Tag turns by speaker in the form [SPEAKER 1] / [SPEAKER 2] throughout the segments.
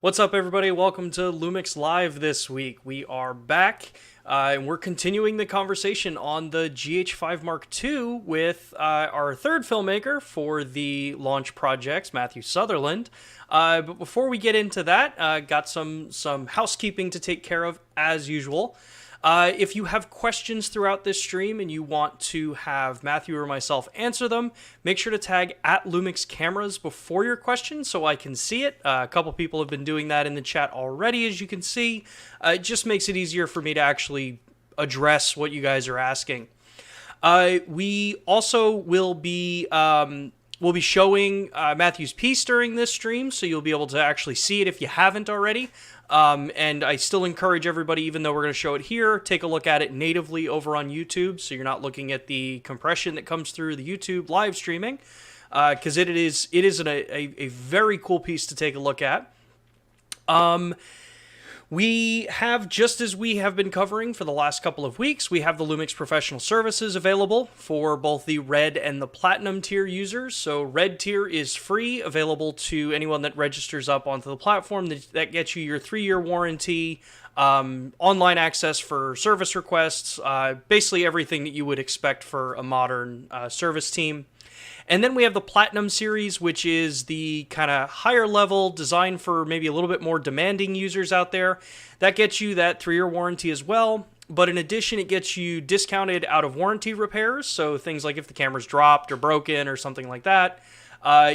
[SPEAKER 1] What's up, everybody? Welcome to LUMIX Live this week. We are back, and we're continuing the conversation on the GH5m2 with our third filmmaker for the launch projects, Matthew Sutherland. But before we get into that, got some housekeeping to take care of, as usual. If you have questions throughout this stream and you want to have Matthew or myself answer them, make sure to tag at LUMIX Cameras before your question so I can see it. A couple people have been doing that in the chat already, as you can see. It just makes it easier for me to actually address what you guys are asking. We also will be showing Matthew's piece during this stream, so you'll be able to actually see it if you haven't already. And I still encourage everybody, even though we're going to show it here, take a look at it natively over on YouTube, so you're not looking at the compression that comes through the YouTube live streaming, because it is a very cool piece to take a look at. We have, just as we have been covering for the last couple of weeks, we have the LUMIX Professional Services available for both the Red and the Platinum tier users. So Red tier is free, available to anyone that registers up onto the platform. That gets you your 3-year warranty, online access for service requests, basically everything that you would expect for a modern service team. And then we have the Platinum series, which is the kind of higher level, designed for maybe a little bit more demanding users out there. That gets you that 3-year warranty as well. But in addition, it gets you discounted out of warranty repairs. So things like if the camera's dropped or broken or something like that.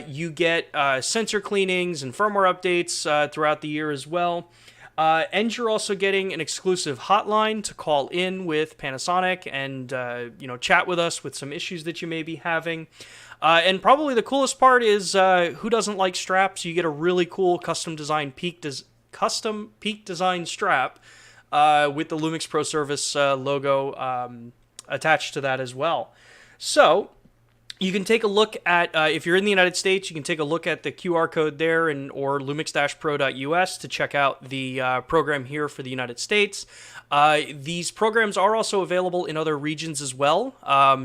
[SPEAKER 1] You get sensor cleanings and firmware updates throughout the year as well. And you're also getting an exclusive hotline to call in with Panasonic and chat with us with some issues that you may be having. And probably the coolest part is who doesn't like straps? You get a really cool custom peak design strap with the LUMIX Pro Service logo attached to that as well. So you can take a look at, if you're in the United States, you can take a look at the QR code there or lumix-pro.us to check out the program here for the United States. These programs are also available in other regions as well.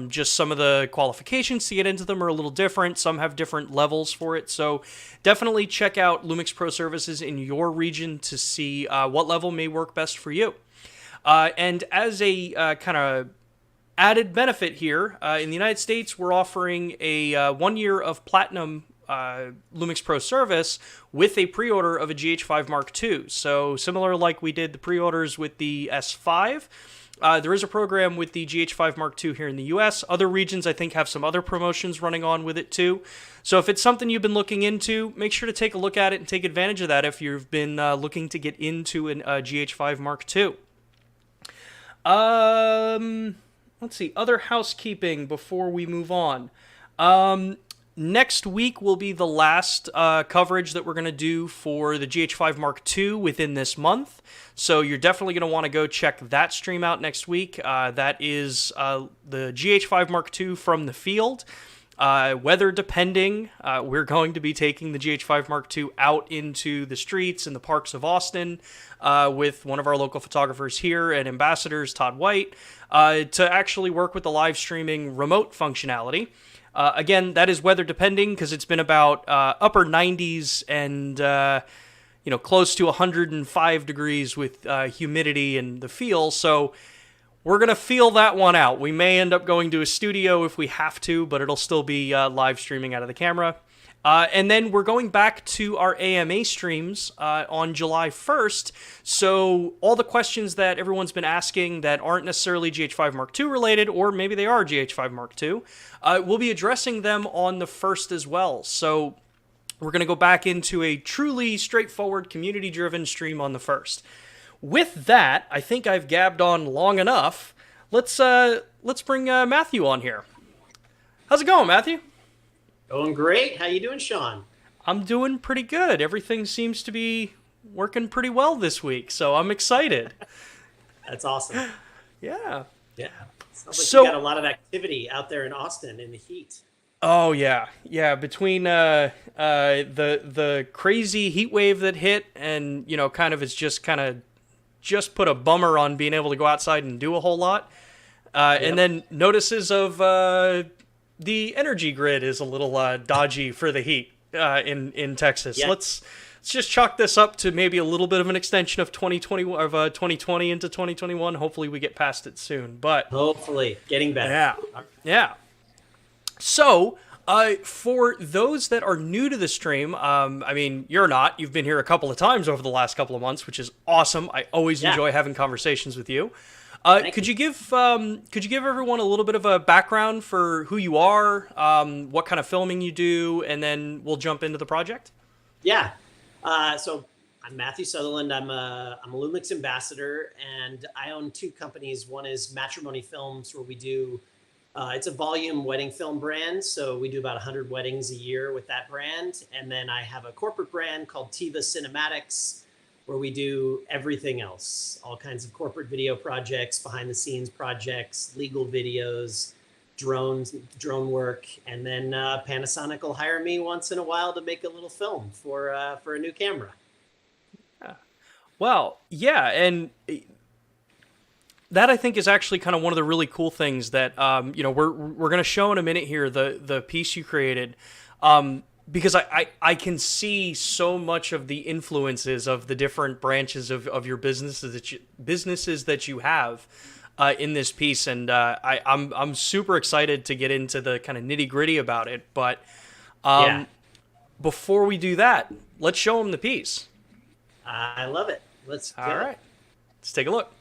[SPEAKER 1] Just some of the qualifications to get into them are a little different. Some have different levels for it. So definitely check out LUMIX Pro Services in your region to see what level may work best for you. And as a kind of added benefit here, in the United States, we're offering a 1 year of Platinum LUMIX Pro service with a pre-order of a GH5m2. So similar like we did the pre-orders with the S5, there is a program with the GH5m2 here in the US. Other regions, I think, have some other promotions running on with it too. So if it's something you've been looking into, make sure to take a look at it and take advantage of that if you've been looking to get into a GH5m2. Let's see, other housekeeping before we move on. Next week will be the last coverage that we're going to do for the GH5m2 within this month. So you're definitely going to want to go check that stream out next week. That is the GH5m2 from the field. Weather depending, we're going to be taking the GH5m2 out into the streets and the parks of Austin with one of our local photographers here at Ambassador's, Todd White, to actually work with the live streaming remote functionality. Again, that is weather depending because it's been about upper 90s and close to 105 degrees with humidity and the feel. So we're going to feel that one out. We may end up going to a studio if we have to, but it'll still be live streaming out of the camera. And then we're going back to our AMA streams on July 1st. So all the questions that everyone's been asking that aren't necessarily GH5m2 related, or maybe they are GH5m2, we'll be addressing them on the 1st as well. So we're going to go back into a truly straightforward community-driven stream on the 1st. With that, I think I've gabbed on long enough. Let's bring Matthew on here. How's it going, Matthew?
[SPEAKER 2] Going great. How you doing, Sean?
[SPEAKER 1] I'm doing pretty good. Everything seems to be working pretty well this week, so I'm excited.
[SPEAKER 2] That's awesome.
[SPEAKER 1] Yeah.
[SPEAKER 2] Yeah. Sounds like you got a lot of activity out there in Austin in the heat.
[SPEAKER 1] Oh yeah, yeah. Between the crazy heat wave that hit, and just put a bummer on being able to go outside and do a whole lot, and then notices of the energy grid is a little dodgy for the heat in Texas.
[SPEAKER 2] Yeah.
[SPEAKER 1] let's just chalk this up to maybe a little bit of an extension of 2020 into 2021. Hopefully we get past it soon, but
[SPEAKER 2] hopefully getting better.
[SPEAKER 1] Yeah. Yeah. So, for those that are new to the stream, I mean, you're not. You've been here a couple of times over the last couple of months, which is awesome. I always enjoy having conversations with you. Could you give everyone a little bit of a background for who you are, what kind of filming you do, and then we'll jump into the project?
[SPEAKER 2] Yeah. So I'm Matthew Sutherland. I'm a LUMIX ambassador, and I own two companies. One is Matrimony Films, where we do it's a volume wedding film brand. So we do about 100 weddings a year with that brand. And then I have a corporate brand called Tiva Cinematics, where we do everything else, all kinds of corporate video projects, behind the scenes projects, legal videos, drone work. And then Panasonic will hire me once in a while to make a little film for a new camera.
[SPEAKER 1] Yeah. Well, yeah. And that I think is actually kind of one of the really cool things that, we're going to show in a minute here, the piece you created, because I can see so much of the influences of the different branches of your businesses that you have in this piece. And I'm super excited to get into the kind of nitty gritty about it. But before we do that, let's show them the piece.
[SPEAKER 2] I love it. Let's
[SPEAKER 1] All right. Let's take a look.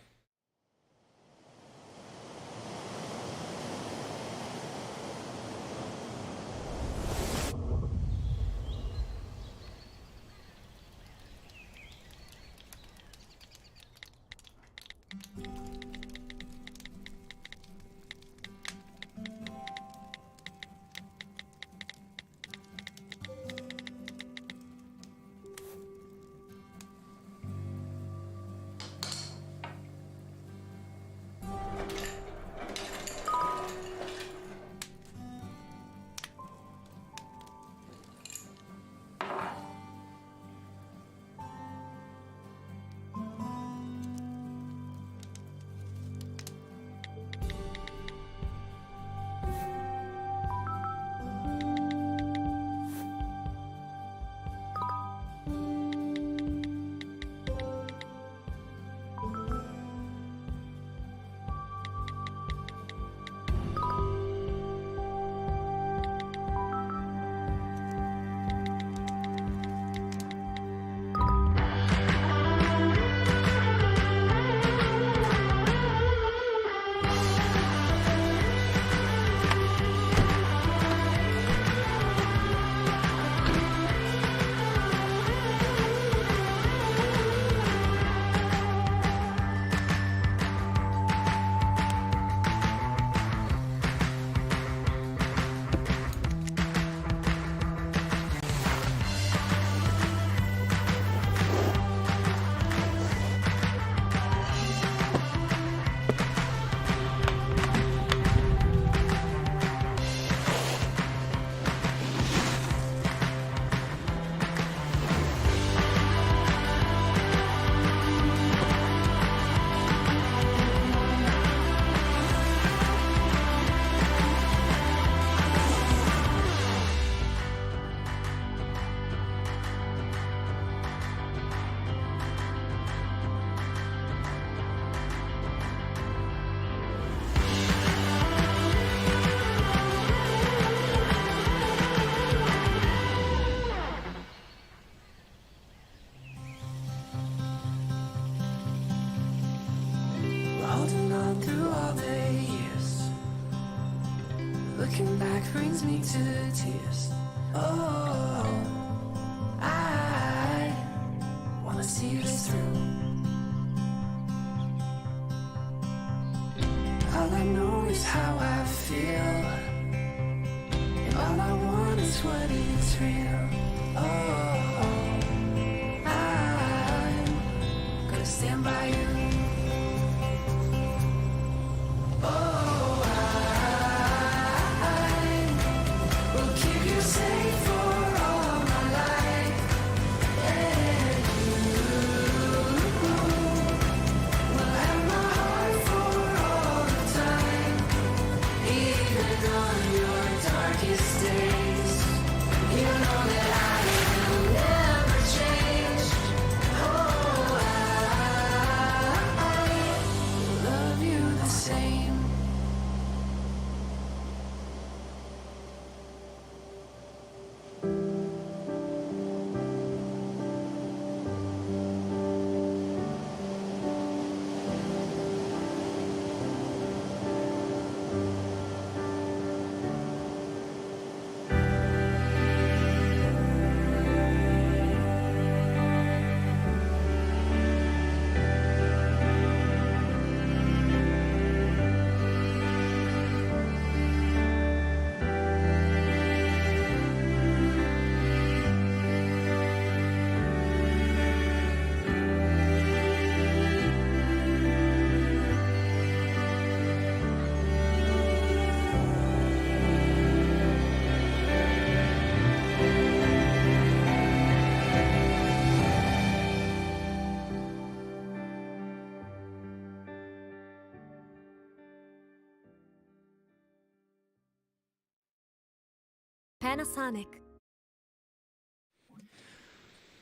[SPEAKER 3] Panasonic.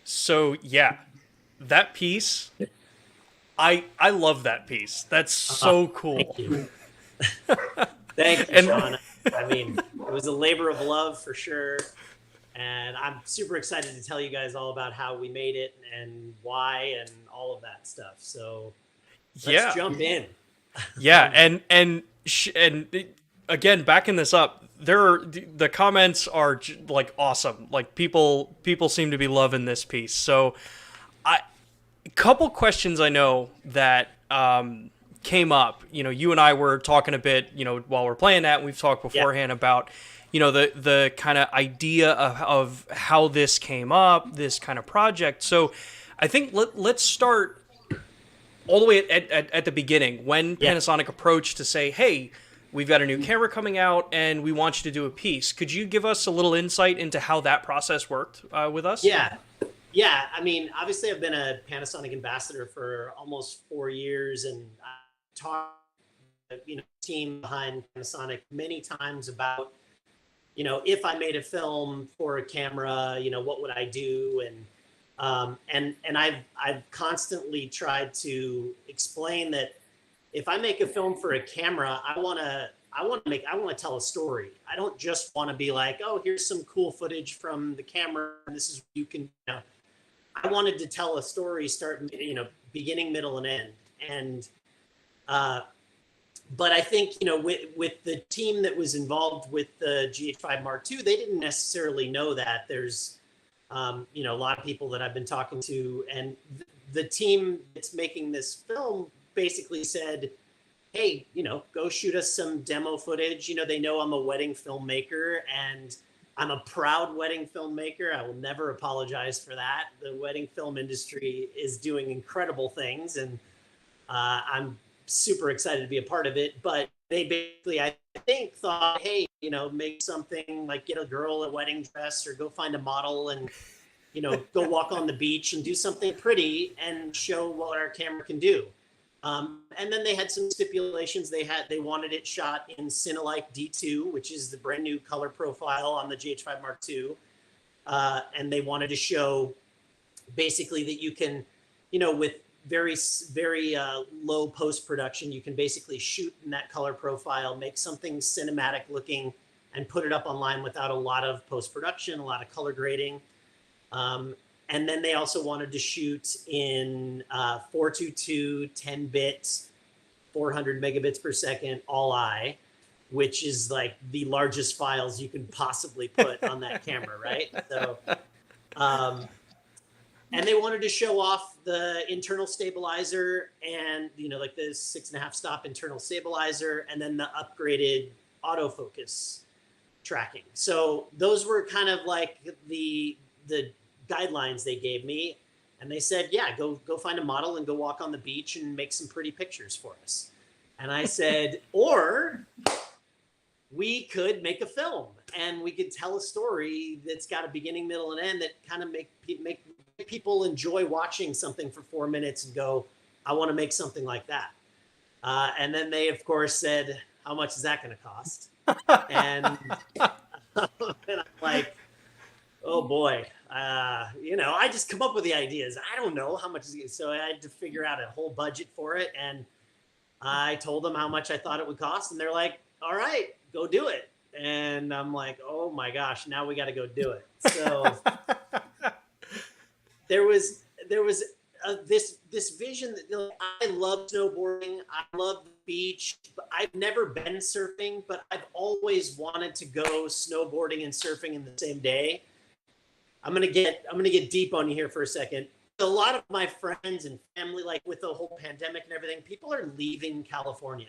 [SPEAKER 1] So yeah, that piece, I love that piece. That's so cool.
[SPEAKER 2] Thank you. Thank you,
[SPEAKER 1] And
[SPEAKER 2] Sean. I mean, it was a labor of love for sure. And I'm super excited to tell you guys all about how we made it and why and all of that stuff. So let's jump in.
[SPEAKER 1] Yeah, and again, backing this up, the comments are like awesome. Like people seem to be loving this piece. So, a couple questions I know that came up. You know, you and I were talking a bit, you know, while we're playing that, and we've talked beforehand about, you know, the kind of idea of how this came up, this kind of project. So, I think let's start all the way at the beginning, when Panasonic approached to say, hey, we've got a new camera coming out and we want you to do a piece. Could you give us a little insight into how that process worked with us?
[SPEAKER 2] Yeah. I mean, obviously I've been a Panasonic ambassador for almost 4 years, and I talked, you know, team behind Panasonic many times about, you know, if I made a film for a camera, you know, what would I do? And I've constantly tried to explain that if I make a film for a camera, I want to tell a story. I don't just want to be like, oh, here's some cool footage from the camera, and this is what you can, you know. I wanted to tell a story, you know, beginning, middle, and end. And but I think, you know, with the team that was involved with the GH5m2, they didn't necessarily know that. There's you know, a lot of people that I've been talking to, and the team that's making this film basically said, hey, you know, go shoot us some demo footage. You know, they know I'm a wedding filmmaker, and I'm a proud wedding filmmaker. I will never apologize for that. The wedding film industry is doing incredible things, and I'm super excited to be a part of it. But they basically, I think, thought, hey, you know, make something like get a girl a wedding dress, or go find a model and, you know, go walk on the beach and do something pretty and show what our camera can do. And then they had some stipulations. They wanted it shot in Cinelike D2, which is the brand new color profile on the GH5m2. And they wanted to show basically that you can, you know, with very low post-production, you can basically shoot in that color profile, make something cinematic looking, and put it up online without a lot of post-production, a lot of color grading. And then they also wanted to shoot in 422, 10-bit, 400 megabits per second, all-I, which is like the largest files you can possibly put on that camera, right? So, and they wanted to show off the internal stabilizer and, you know, like the 6.5 stop internal stabilizer, and then the upgraded autofocus tracking. So those were kind of like the guidelines they gave me. And they said, yeah, go find a model and go walk on the beach and make some pretty pictures for us. And I said, or we could make a film and we could tell a story that's got a beginning, middle, and end that kind of make people enjoy watching something for 4 minutes and go, I want to make something like that. And then they, of course, said, how much is that going to cost? And, and I'm like, oh boy, you know, I just come up with the ideas. I don't know how much. So I had to figure out a whole budget for it. And I told them how much I thought it would cost. And they're like, all right, go do it. And I'm like, oh my gosh, now we got to go do it. So there was this vision that, you know, I love snowboarding. I love the beach. But I've never been surfing, but I've always wanted to go snowboarding and surfing in the same day. I'm gonna get deep on you here for a second. A lot of my friends and family, like with the whole pandemic and everything, people are leaving California.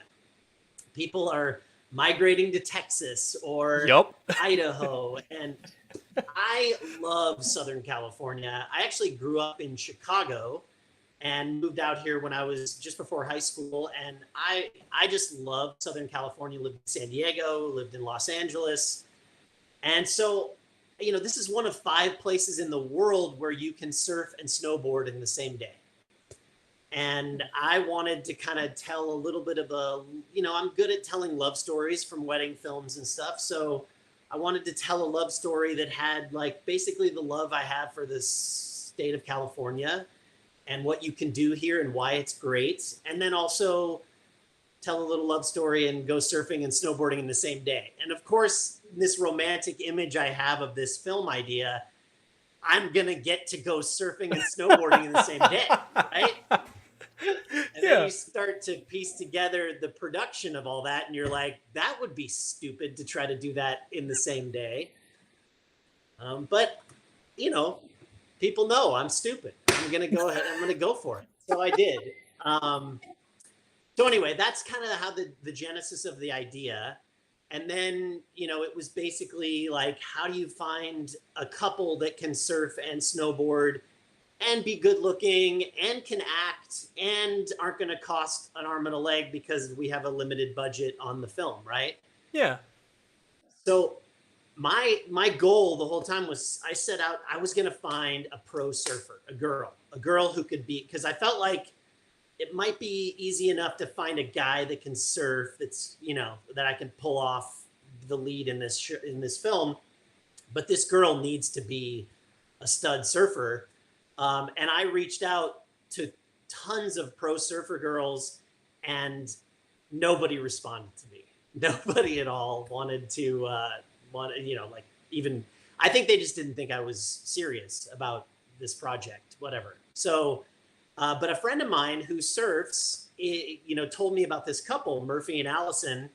[SPEAKER 2] People are migrating to Texas or Idaho. And I love Southern California. I actually grew up in Chicago and moved out here when I was just before high school. And I just love Southern California, lived in San Diego, lived in Los Angeles. And so, you know, this is one of 5 places in the world where you can surf and snowboard in the same day. And I wanted to kind of tell a little bit of a, you know, I'm good at telling love stories from wedding films and stuff. So I wanted to tell a love story that had like basically the love I have for this state of California and what you can do here and why it's great. And then also tell a little love story and go surfing and snowboarding in the same day. And of course, this romantic image I have of this film idea, I'm going to get to go surfing and snowboarding in the same day, right? And then you start to piece together the production of all that, and you're like, that would be stupid to try to do that in the same day. But, you know, people know I'm stupid. I'm going to go ahead. I'm going to go for it. So I did. So anyway, that's kind of how the genesis of the idea. And then, you know, it was basically like, how do you find a couple that can surf and snowboard and be good looking and can act and aren't going to cost an arm and a leg because we have a limited budget on the film, right?
[SPEAKER 1] Yeah.
[SPEAKER 2] So my goal the whole time was I set out, I was going to find a pro surfer, a girl who could be, because I felt like it might be easy enough to find a guy that can surf that's, you know, that I can pull off the lead in this film. But this girl needs to be a stud surfer. And I reached out to tons of pro surfer girls and nobody responded to me. Nobody at all wanted to, you know, like even, I think they just didn't think I was serious about this project, whatever. So, but a friend of mine who surfs, you know, told me about this couple, Murphy and Allison.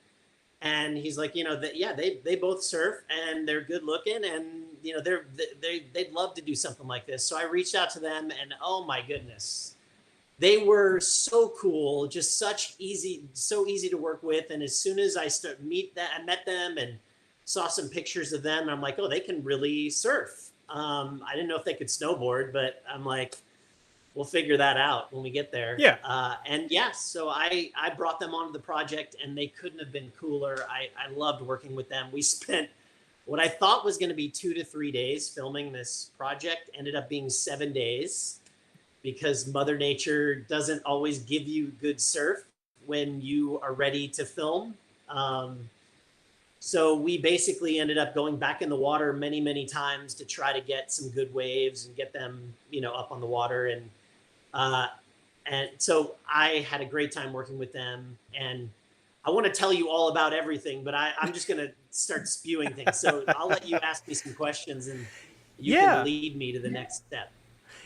[SPEAKER 2] And he's like, you know, that, yeah, they both surf and they're good looking and, you know, they'd love to do something like this. So I reached out to them and oh my goodness, they were so cool, just so easy to work with. And as soon as I I met them and saw some pictures of them and I'm like, oh, they can really surf. I didn't know if they could snowboard, but I'm like, we'll figure that out when we get there.
[SPEAKER 1] Yeah.
[SPEAKER 2] And yes, so I brought them onto the project and they couldn't have been cooler. I loved working with them. We spent what I thought was going to be 2 to 3 days filming this project, ended up being 7 days because Mother Nature doesn't always give you good surf when you are ready to film. So we basically ended up going back in the water many, many times to try to get some good waves and get them, you know, up on the water. And so I had a great time working with them. And I want to tell you all about everything, but I'm just going to start spewing things. So I'll let you ask me some questions and you can lead me to the next step.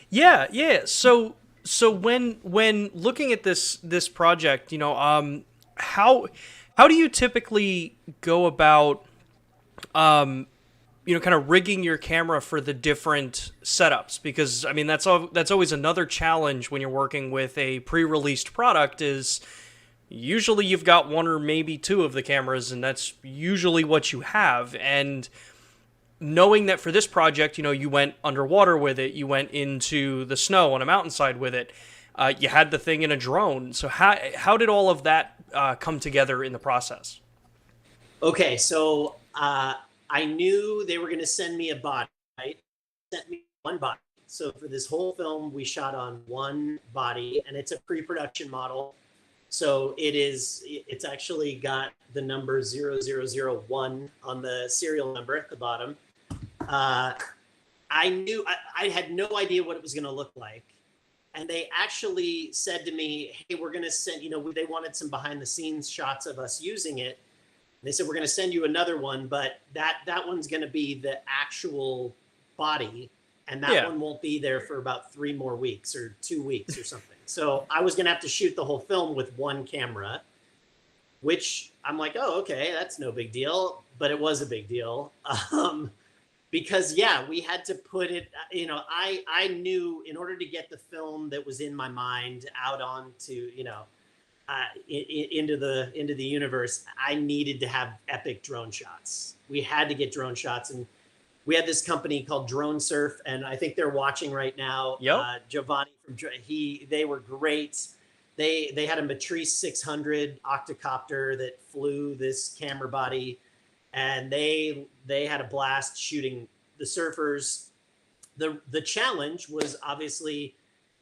[SPEAKER 1] Yeah, yeah. So when looking at this project, you know, how do you typically go about you know, kind of rigging your camera for the different setups? Because I mean, that's always another challenge when you're working with a pre-released product is usually you've got one or maybe two of the cameras and that's usually what you have. And knowing that for this project, you know, you went underwater with it, you went into the snow on a mountainside with it, you had the thing in a drone. So how did all of that come together in the process?
[SPEAKER 2] Okay, so I knew they were going to send me a body, right? Sent me one body. So for this whole film, we shot on one body, and it's a pre-production model. So it's actually got the number 0001 on the serial number at the bottom. I knew I had no idea what it was going to look like. And they actually said to me, hey, we're going to send, you know, they wanted some behind the scenes shots of us using it. They said, we're going to send you another one, but that one's going to be the actual body. And that one won't be there for about 3 more weeks or 2 weeks or something. So I was going to have to shoot the whole film with one camera, which I'm like, oh, okay, that's no big deal. But it was a big deal. Because we had to put it, you know, I knew in order to get the film that was in my mind out onto, you know, into the universe, I needed to have epic drone shots. We had to get drone shots, and we had this company called Drone Surf, and I think they're watching right now.
[SPEAKER 1] Yep.
[SPEAKER 2] Giovanni they were great. They had a Matrice 600 octocopter that flew this camera body, and they had a blast shooting the surfers. The challenge was obviously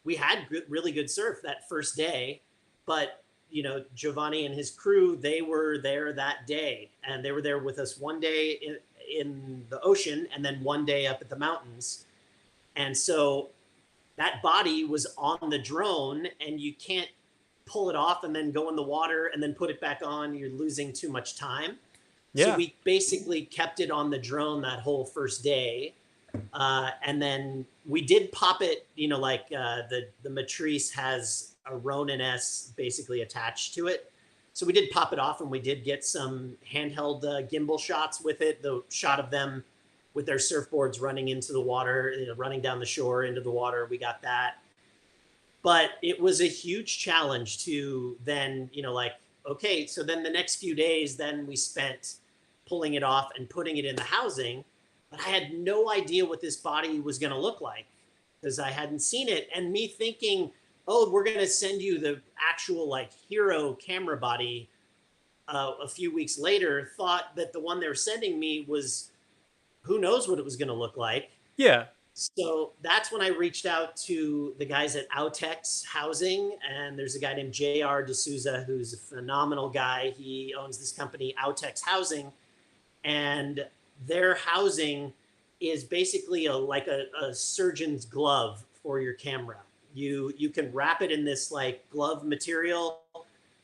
[SPEAKER 2] we had really good surf that first day, but you know, Giovanni and his crew, they were there that day, and they were there with us one day in the ocean and then 1 day up at the mountains. And so that body was on the drone, and you can't pull it off and then go in the water and then put it back on. You're losing too much time. So we basically kept it on the drone that whole first day. And then we did pop it, like the Matrice has a Ronin S basically attached to it. So we did pop it off, and we did get some handheld gimbal shots with it. The shot of them with their surfboards running into the water, running down the shore into the water. We got that. But it was a huge challenge to then, okay, so then the next few days, then we spent pulling it off and putting it in the housing. But I had no idea what this body was going to look like because I hadn't seen it. And me thinking, oh, we're going to send you the actual hero camera body a few weeks later, thought that the one they're sending me was, who knows what it was going to look like.
[SPEAKER 1] Yeah.
[SPEAKER 2] So that's when I reached out to the guys at Autex Housing, and there's a guy named JR D'Souza who's a phenomenal guy. He owns this company, Autex Housing, and their housing is basically a surgeon's glove for your camera. You can wrap it in this glove material,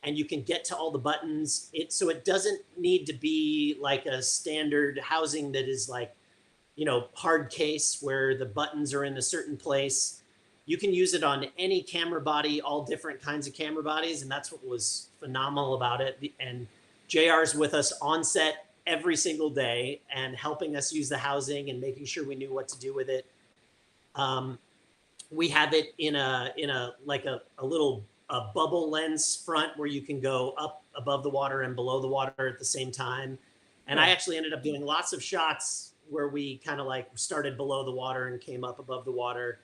[SPEAKER 2] and you can get to all the buttons. So it doesn't need to be like a standard housing that is hard case where the buttons are in a certain place. You can use it on any camera body, all different kinds of camera bodies. And that's what was phenomenal about it. And JR's with us on set every single day and helping us use the housing and making sure we knew what to do with it. We have it in a little bubble lens front where you can go up above the water and below the water at the same time. And I actually ended up doing lots of shots where we kind of started below the water and came up above the water.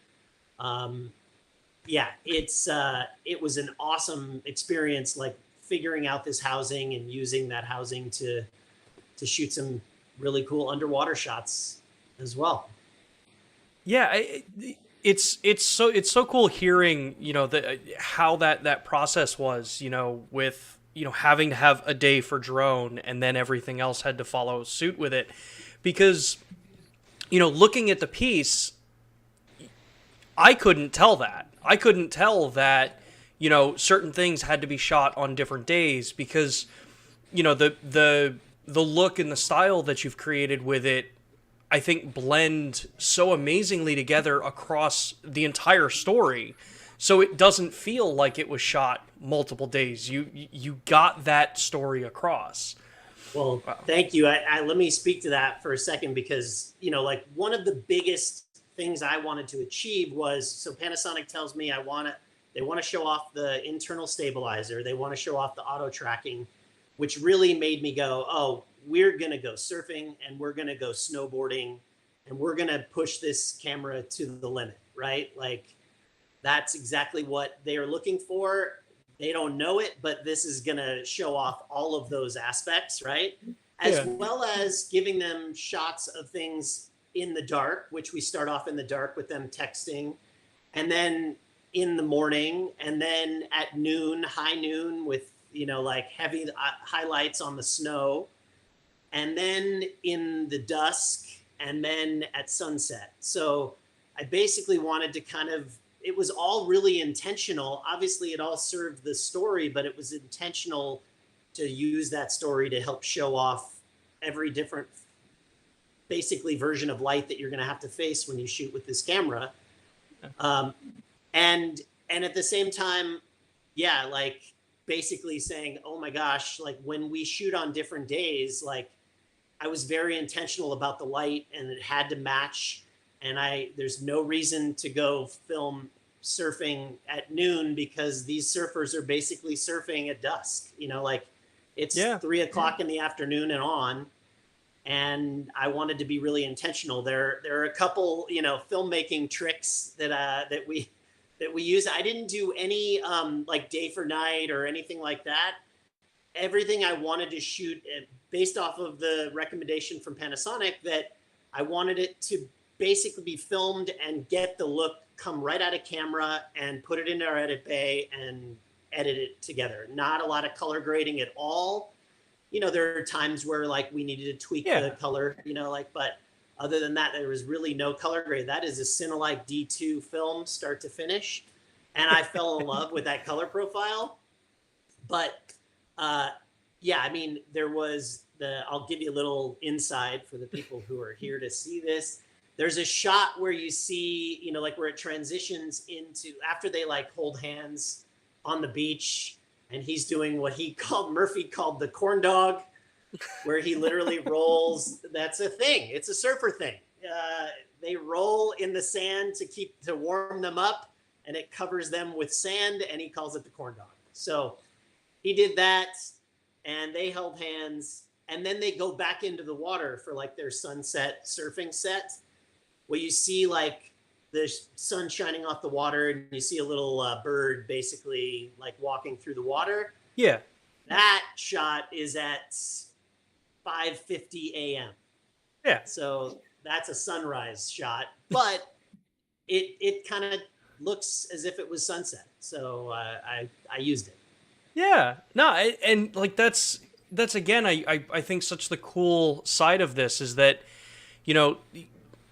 [SPEAKER 2] It was an awesome experience, figuring out this housing and using that housing to shoot some really cool underwater shots as well.
[SPEAKER 1] Yeah, it's so cool hearing how that process was, with having to have a day for drone and then everything else had to follow suit with it, because looking at the piece, I couldn't tell that certain things had to be shot on different days, because the look and the style that you've created with it, I think, blend so amazingly together across the entire story. So it doesn't feel like it was shot multiple days. You got that story across.
[SPEAKER 2] Well, thank you. Let me speak to that for a second, because, one of the biggest things I wanted to achieve was, so Panasonic tells me they want to show off the internal stabilizer. They want to show off the auto tracking, which really made me go, oh, we're going to go surfing and we're going to go snowboarding and we're going to push this camera to the limit, right? That's exactly what they are looking for. They don't know it, but this is going to show off all of those aspects, right? As well as giving them shots of things in the dark, which we start off in the dark with them texting, and then in the morning, and then at noon, high noon, with heavy highlights on the snow, and then in the dusk, and then at sunset. So I basically wanted to it was all really intentional. Obviously it all served the story, but it was intentional to use that story to help show off every different basically version of light that you're going to have to face when you shoot with this camera. And at the same time, basically saying, oh my gosh, when we shoot on different days, I was very intentional about the light, and it had to match. And there's no reason to go film surfing at noon, because these surfers are basically surfing at dusk, it's 3 o'clock in the afternoon and on. And I wanted to be really intentional. There are a couple, filmmaking tricks that we use. I didn't do any day for night or anything like that. Everything I wanted to shoot based off of the recommendation from Panasonic, that I wanted it to basically be filmed and get the look, come right out of camera and put it into our edit bay and edit it together. Not a lot of color grading at all. there are times where like we needed to tweak the color, but other than that, there was really no color grade. That is a Cinelike D2 film, start to finish. And I fell in love with that color profile. But yeah, I mean, there was I'll give you a little insight for the people who are here to see this. There's a shot where you see, like where it transitions into after they like hold hands on the beach, and he's doing what Murphy called the corn dog, where he literally rolls. That's a thing. It's a surfer thing. They roll in the sand to warm them up, and it covers them with sand, and he calls it the corn dog. So he did that, and they held hands, and then they go back into the water for like their sunset surfing set, where you see like the sun shining off the water, and you see a little bird basically like walking through the water.
[SPEAKER 1] Yeah.
[SPEAKER 2] That shot is at 5:50 a.m.
[SPEAKER 1] Yeah.
[SPEAKER 2] So that's a sunrise shot, but it kind of looks as if it was sunset. So I used it.
[SPEAKER 1] Yeah. No, and like that's again, I think such the cool side of this is that,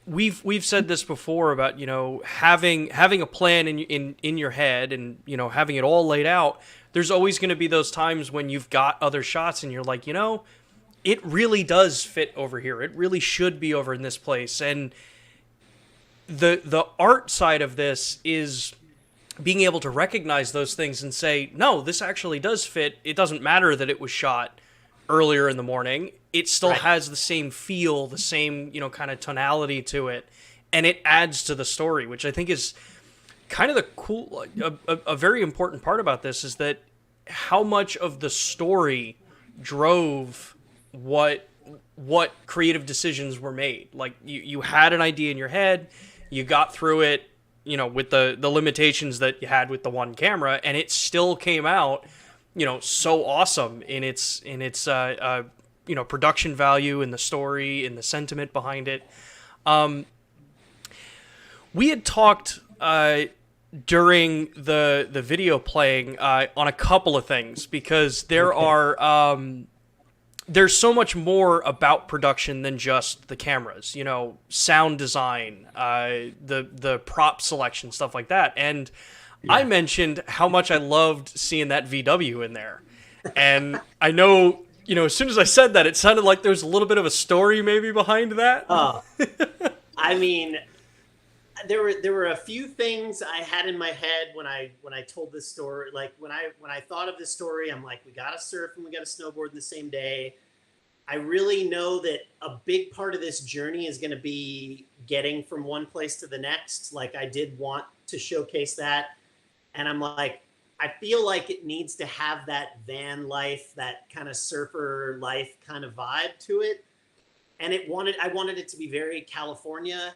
[SPEAKER 1] we've said this before about, having a plan in your head and, having it all laid out. There's always going to be those times when you've got other shots and you're like, it really does fit over here. It really should be over in this place. And the art side of this is being able to recognize those things and say, no, this actually does fit. It doesn't matter that it was shot earlier in the morning. It still has the same feel, the same, kind of tonality to it. And it adds to the story, which I think is kind of the cool, a very important part about this is that how much of the story drove what creative decisions were made. Like you had an idea in your head, you got through it, with the limitations that you had with the one camera, and it still came out, so awesome in its production value, in the story, in the sentiment behind it. We had talked during the video playing on a couple of things, because there are there's so much more about production than just the cameras, sound design, the prop selection, stuff like that. And I mentioned how much I loved seeing that VW in there. And I know, as soon as I said that, it sounded like there was a little bit of a story maybe behind that.
[SPEAKER 2] I mean, there were a few things I had in my head when I told this story. Like when I thought of this story, I'm like, we got to surf and we got to snowboard in the same day. I really know that a big part of this journey is going to be getting from one place to the next. Like I did want to showcase that. And I'm like, I feel like it needs to have that van life, that kind of surfer life kind of vibe to it. And I wanted it to be very California.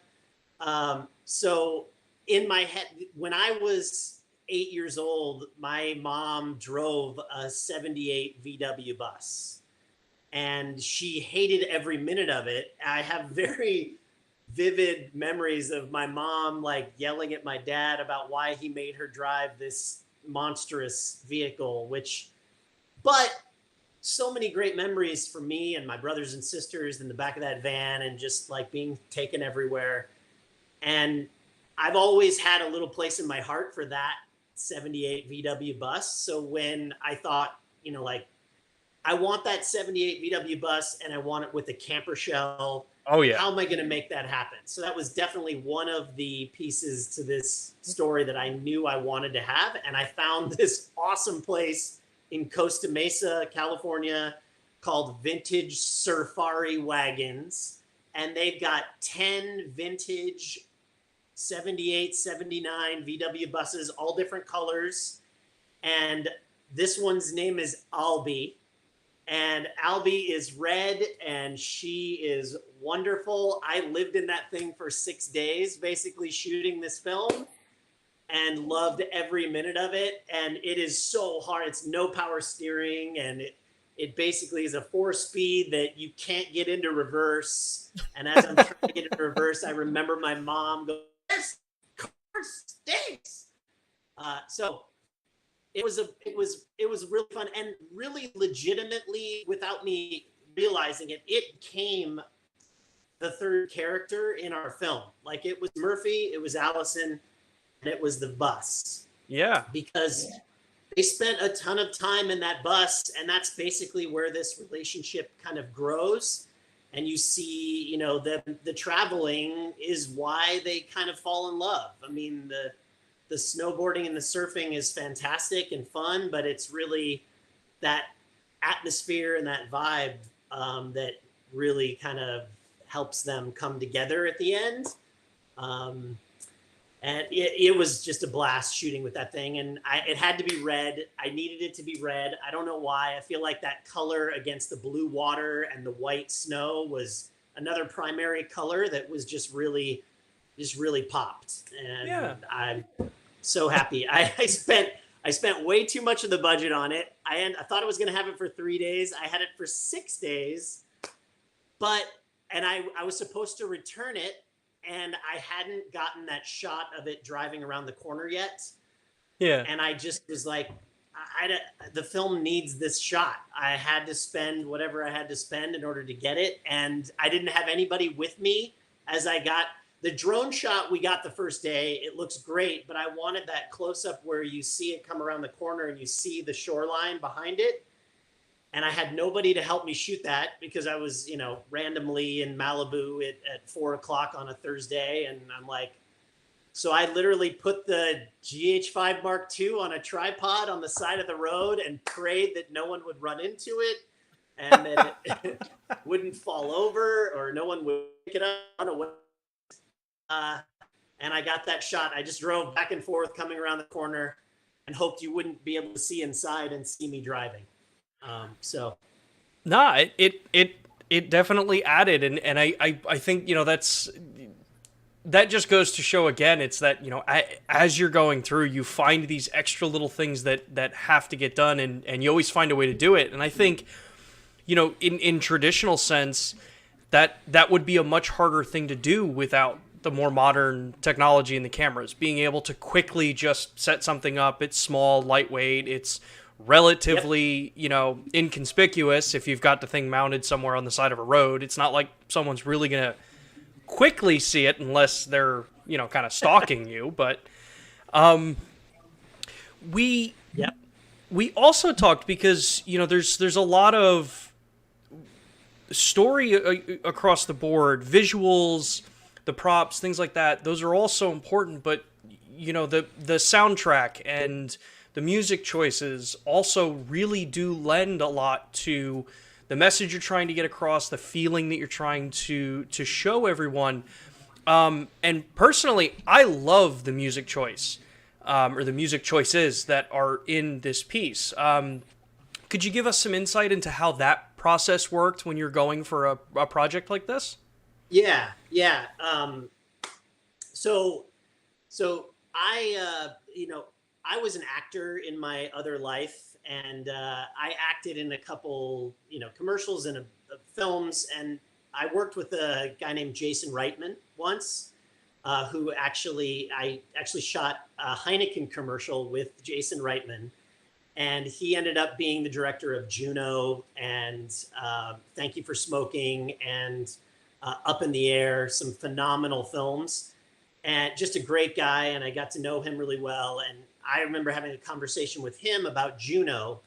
[SPEAKER 2] So in my head, when I was 8 years old, my mom drove a 78 VW bus, and she hated every minute of it. I have very vivid memories of my mom like yelling at my dad about why he made her drive this monstrous vehicle, but so many great memories for me and my brothers and sisters in the back of that van, and just like being taken everywhere. And I've always had a little place in my heart for that 78 VW bus. So when I thought, like, I want that 78 VW bus and I want it with a camper shell.
[SPEAKER 1] Oh yeah.
[SPEAKER 2] How am I going to make that happen? So that was definitely one of the pieces to this story that I knew I wanted to have. And I found this awesome place in Costa Mesa, California, called Vintage Surfari Wagons. And they've got 10 vintage 78, 79 VW buses, all different colors. And this one's name is Albie. And Albie is red, and she is wonderful. I lived in that thing for 6 days, basically shooting this film, and loved every minute of it. And it is so hard. It's no power steering, and it basically is a 4-speed that you can't get into reverse. And as I'm trying to get into reverse, I remember my mom going, "This car stinks." So it was really fun and really legitimately, without me realizing it, it became the third character in our film. Like it was Murphy, it was Allison, and it was the bus.
[SPEAKER 1] Yeah.
[SPEAKER 2] Because they spent a ton of time in that bus, and that's basically where this relationship kind of grows. And you see, you know, the traveling is why they kind of fall in love. I mean, the snowboarding and the surfing is fantastic and fun, but it's really that atmosphere and that vibe that really kind of helps them come together at the end. And it was just a blast shooting with that thing. And it had to be red. I needed it to be red. I don't know why. I feel like that color against the blue water and the white snow was another primary color that was just really popped. And yeah. I'm so happy. I spent way too much of the budget on it. I thought I was going to have it for 3 days. I had it for 6 days, and I was supposed to return it, and I hadn't gotten that shot of it driving around the corner yet.
[SPEAKER 1] Yeah.
[SPEAKER 2] And I just was like, the film needs this shot. I had to spend whatever I had to spend in order to get it. And I didn't have anybody with me as I got the drone shot we got the first day. It looks great, but I wanted that close up where you see it come around the corner and you see the shoreline behind it. And I had nobody to help me shoot that because I was, you know, randomly in Malibu at 4:00 on a Thursday. And I'm like, so I literally put the GH5m2 on a tripod on the side of the road and prayed that no one would run into it and that it wouldn't fall over or no one would pick it up. And I got that shot. I just drove back and forth coming around the corner and hoped you wouldn't be able to see inside and see me driving.
[SPEAKER 1] Nah, it definitely added. And I think, you know, that just goes to show again, it's that, you know, as you're going through, you find these extra little things that have to get done and you always find a way to do it. And I think, you know, in traditional sense, that would be a much harder thing to do without the more modern technology in the cameras. Being able to quickly just set something up, it's small, lightweight, it's relatively, you know, inconspicuous if you've got the thing mounted somewhere on the side of a road. It's not like someone's really going to quickly see it unless they're, you know, kind of stalking you. But we also talked because, you know, there's a lot of story across the board, visuals, the props, things like that. Those are all so important, but, you know, the soundtrack and the music choices also really do lend a lot to the message you're trying to get across, the feeling that you're trying to show everyone. And personally, I love the music choice, or the music choices that are in this piece. Could you give us some insight into how that process worked when you're going for a project like this?
[SPEAKER 2] Yeah. So I, you know, I was an actor in my other life, and I acted in a couple, you know, commercials and films. And I worked with a guy named Jason Reitman once, who I actually shot a Heineken commercial with Jason Reitman. And he ended up being the director of Juno and Thank You for Smoking and Up in the Air, some phenomenal films. And just a great guy. And I got to know him really well. And I remember having a conversation with him about Juno.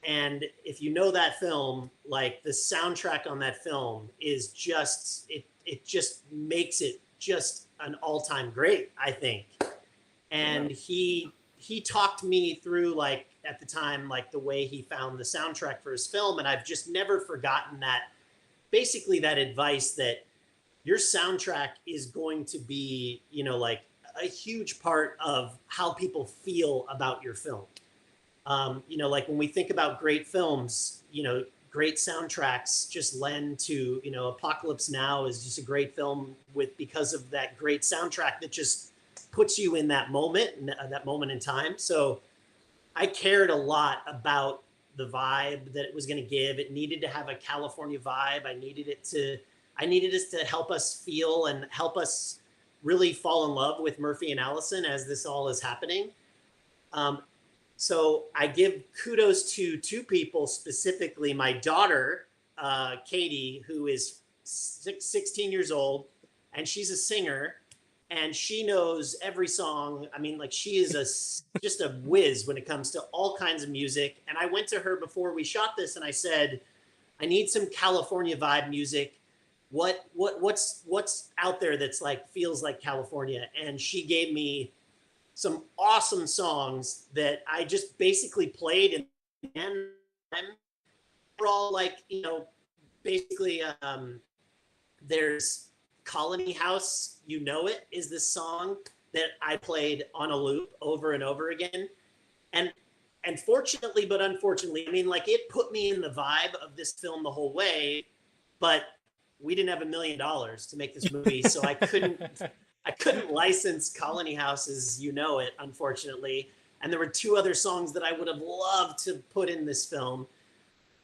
[SPEAKER 2] And if you know that film, like the soundtrack on that film is just, it just makes it just an all-time great, I think. And he talked me through, like, at the time, like the way he found the soundtrack for his film. And I've just never forgotten that, basically that advice that your soundtrack is going to be, you know, like a huge part of how people feel about your film. You know, like when we think about great films, you know, great soundtracks just lend to, you know, Apocalypse Now is just a great film because of that great soundtrack that just puts you in that moment in time. So I cared a lot about the vibe that it was going to give. It needed to have a California vibe. I needed it to help us feel and help us really fall in love with Murphy and Allison as this all is happening. So I give kudos to two people, specifically my daughter, Katie, who is 16 years old, and she's a singer, and she knows every song. I mean, like, she is just a whiz when it comes to all kinds of music. And I went to her before we shot this, and I said, I need some California vibe music. What's out there that's like feels like California? And she gave me some awesome songs that I just basically played, and they're all like, basically, there's Colony House, You Know It, is this song that I played on a loop over and over again. And fortunately, but unfortunately, I mean, like, it put me in the vibe of this film the whole way, but we didn't have $1 million to make this movie, so I couldn't license Colony House's You Know It, unfortunately. And there were two other songs that I would have loved to put in this film.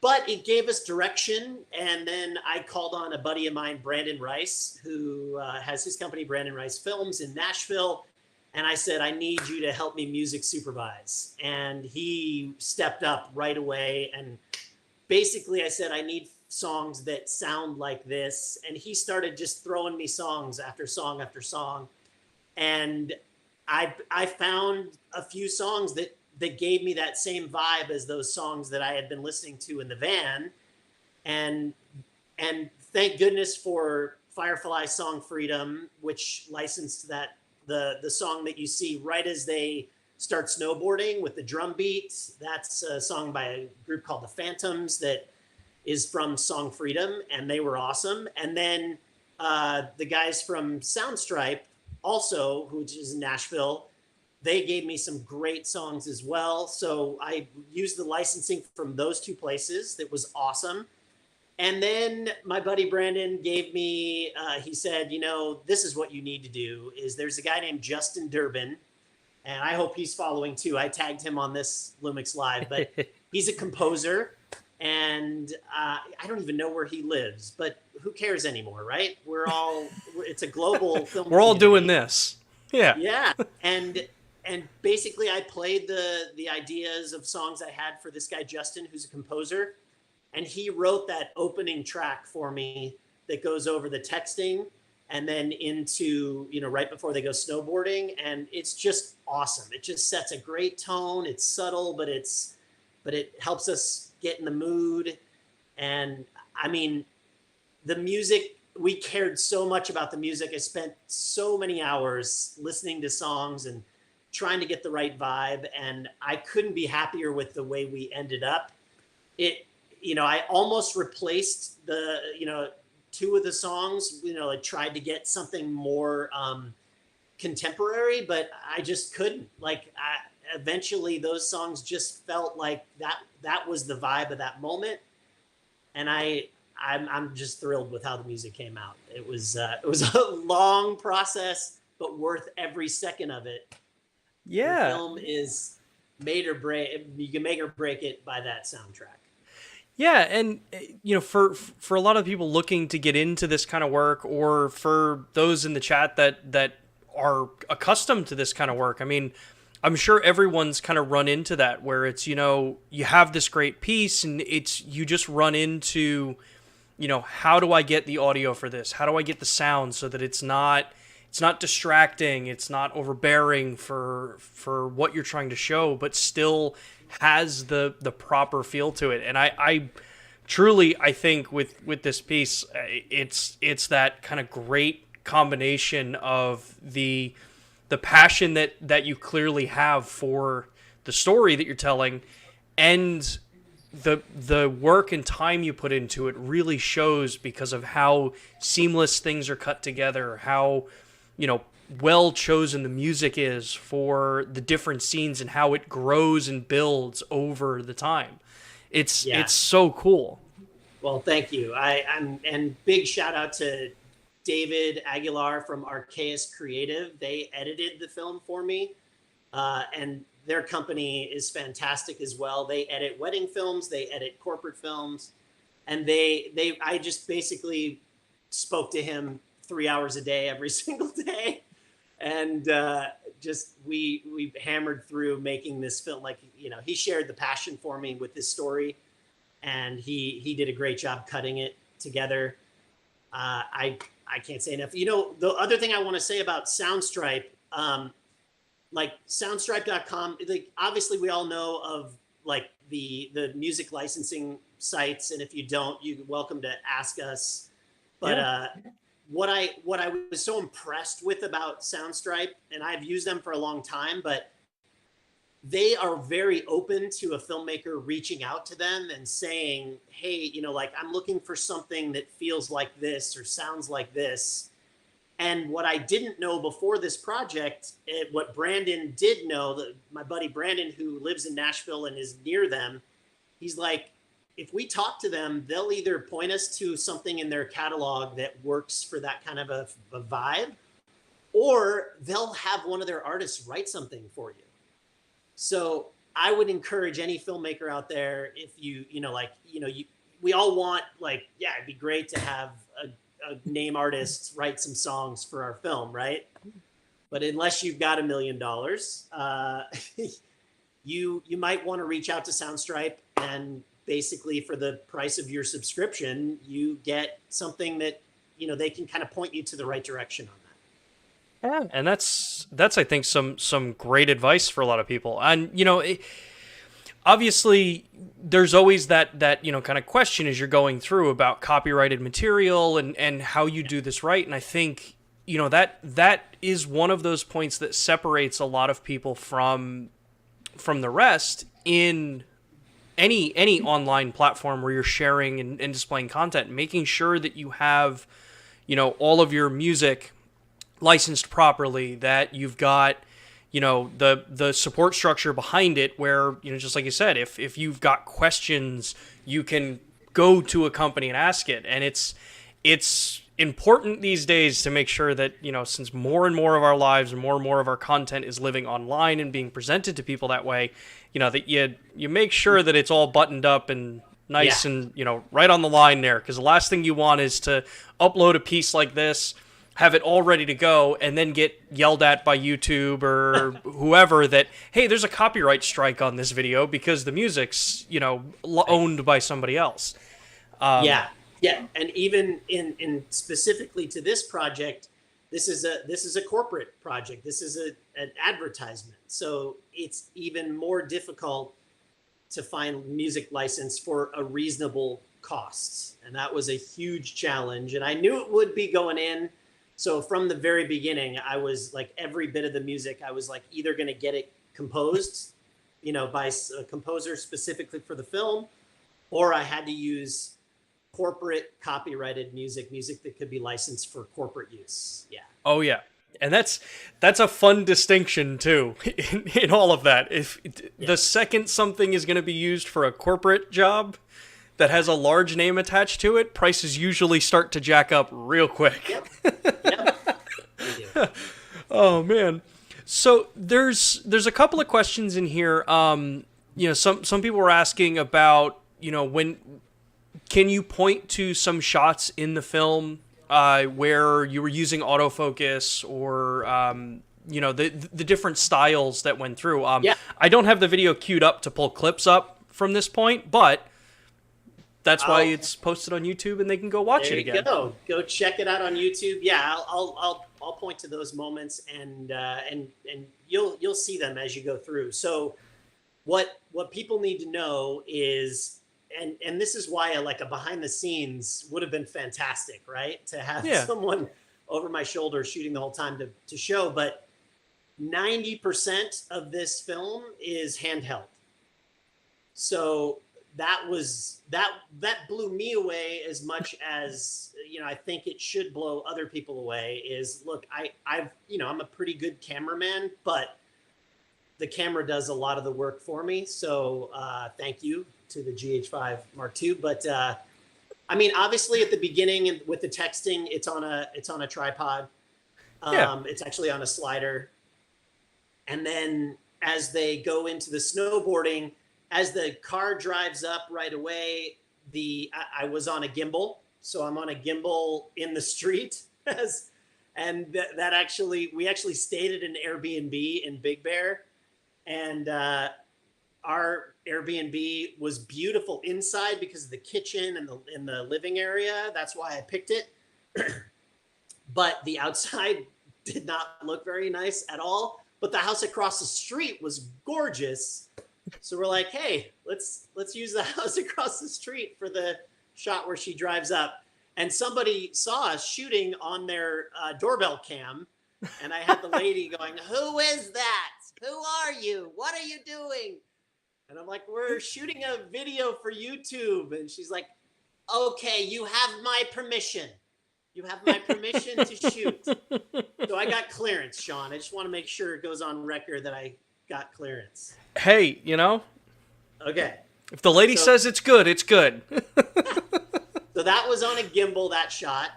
[SPEAKER 2] But it gave us direction. And then I called on a buddy of mine, Brandon Rice, who has his company, Brandon Rice Films, in Nashville. And I said, I need you to help me music supervise. And he stepped up right away. And basically I said, I need songs that sound like this. And he started just throwing me songs after song after song. And I found a few songs that gave me that same vibe as those songs that I had been listening to in the van. And thank goodness for Firefly Song Freedom, which licensed that the song that you see right as they start snowboarding with the drum beats. That's a song by a group called the Phantoms that is from Song Freedom, and they were awesome. And then the guys from Soundstripe, also, which is in Nashville, they gave me some great songs as well. So I used the licensing from those two places. That was awesome. And then my buddy Brandon gave me, he said, this is what you need to do. Is there's a guy named Justin Durbin, and I hope he's following too. I tagged him on this Lumix Live, but he's a composer, and I don't even know where he lives, but who cares anymore, right? It's a global film.
[SPEAKER 1] We're all doing this. Yeah.
[SPEAKER 2] Yeah. And basically I played the ideas of songs I had for this guy, Justin, who's a composer. And he wrote that opening track for me that goes over the texting and then into, right before they go snowboarding. And it's just awesome. It just sets a great tone. It's subtle, but it helps us get in the mood. And I mean, the music, we cared so much about the music. I spent so many hours listening to songs and trying to get the right vibe. And I couldn't be happier with the way we ended up. I almost replaced two of the songs, I tried to get something more contemporary, but I just couldn't. Eventually those songs just felt like that was the vibe of that moment. And I'm just thrilled with how the music came out. It was a long process, but worth every second of it.
[SPEAKER 1] Yeah.
[SPEAKER 2] The film is made or break. You can make or break it by that soundtrack.
[SPEAKER 1] Yeah, and for a lot of people looking to get into this kind of work, or for those in the chat that are accustomed to this kind of work, I mean, I'm sure everyone's kind of run into that, where it's, you have this great piece and you just run into, how do I get the audio for this? How do I get the sound so that it's not distracting, it's not overbearing for what you're trying to show, but still has the proper feel to it. And I truly, I think with this piece, it's that kind of great combination of the passion that you clearly have for the story that you're telling, and the work and time you put into it really shows because of how seamless things are cut together, how well chosen the music is for the different scenes and how it grows and builds over the time. It's so cool.
[SPEAKER 2] Well, thank you. And big shout out to David Aguilar from Archaeus Creative. They edited the film for me, and their company is fantastic as well. They edit wedding films, they edit corporate films, and I just basically spoke to him 3 hours a day every single day. and just we hammered through making this film. Like, you know, he shared the passion for me with this story, and he did a great job cutting it together. I can't say enough. You know, the other thing I want to say about Soundstripe, like soundstripe.com, like obviously we all know of like the music licensing sites, and if you don't, you're welcome to ask us. But what I was so impressed with about Soundstripe, and I've used them for a long time, but they are very open to a filmmaker reaching out to them and saying, hey, you know, like, I'm looking for something that feels like this or sounds like this. And what I didn't know before this project, what Brandon did know, my buddy Brandon, who lives in Nashville and is near them, he's like, if we talk to them, they'll either point us to something in their catalog that works for that kind of a vibe, or they'll have one of their artists write something for you. So I would encourage any filmmaker out there, if you know, like, you know, we all want, like, yeah, it'd be great to have a name artist write some songs for our film, right? But unless you've got $1 million, you might want to reach out to Soundstripe, and basically for the price of your subscription, you get something that, you know, they can kind of point you to the right direction on that.
[SPEAKER 1] Yeah, and that's I think some great advice for a lot of people. And you know, obviously there's always that you know, kind of question as you're going through about copyrighted material and how you do this right. And I think, you know, that is one of those points that separates a lot of people from the rest in any online platform where you're sharing and displaying content, making sure that you have, you know, all of your music licensed properly, that you've got, you know, the support structure behind it where, you know, just like you said, if you've got questions, you can go to a company and ask it. And it's important these days to make sure that, you know, since more and more of our lives and more of our content is living online and being presented to people that way, you know, that you make sure that it's all buttoned up and nice, and, you know, right on the line there. Because the last thing you want is to upload a piece like this, have it all ready to go, and then get yelled at by YouTube or whoever that, hey, there's a copyright strike on this video because the music's, you know, owned by somebody else.
[SPEAKER 2] Yeah. And even in specifically to this project, this is a corporate project. This is an advertisement. So it's even more difficult to find music license for a reasonable cost. And that was a huge challenge. And I knew it would be going in. So from the very beginning, I was like, every bit of the music, I was like, either going to get it composed, you know, by a composer specifically for the film, or I had to use corporate copyrighted music that could be licensed for corporate use. Yeah.
[SPEAKER 1] Oh yeah. And that's a fun distinction too in all of that. If the second something is going to be used for a corporate job that has a large name attached to it, prices usually start to jack up real quick.
[SPEAKER 2] Yep.
[SPEAKER 1] Oh man. So there's a couple of questions in here. You know, some people were asking about, you know, when can you point to some shots in the film where you were using autofocus, or you know, the different styles that went through. I don't have the video queued up to pull clips up from this point, but that's why it's posted on YouTube and they can go watch it again.
[SPEAKER 2] Go check it out on YouTube. Yeah, I'll point to those moments, and you'll see them as you go through. So what people need to know is, and this is why a behind the scenes would have been fantastic, right? To have someone over my shoulder shooting the whole time to show, but 90% of this film is handheld. So that blew me away as much as, you know, I think it should blow other people away. Is, look, I've you know, I'm a pretty good cameraman, but the camera does a lot of the work for me. So thank you to the GH5m2. But I mean, obviously at the beginning with the texting, it's on a tripod. It's actually on a slider. And then as they go into the snowboarding, as the car drives up right away, I was on a gimbal. So I'm on a gimbal in the street as And that actually, we actually stayed at an Airbnb in Big Bear, and our Airbnb was beautiful inside because of the kitchen and the living area. That's why I picked it. But the outside did not look very nice at all. But the house across the street was gorgeous. So we're like, hey, let's use the house across the street for the shot where she drives up. And somebody saw us shooting on their doorbell cam. And I had the lady going, who is that? Who are you? What are you doing? And I'm like, we're shooting a video for YouTube. And she's like, okay, you have my permission. You have my permission to shoot. So I got clearance, Sean. I just want to make sure it goes on record that I got clearance.
[SPEAKER 1] Hey, you know.
[SPEAKER 2] Okay.
[SPEAKER 1] If the lady says it's good, it's good.
[SPEAKER 2] So that was on a gimbal, that shot.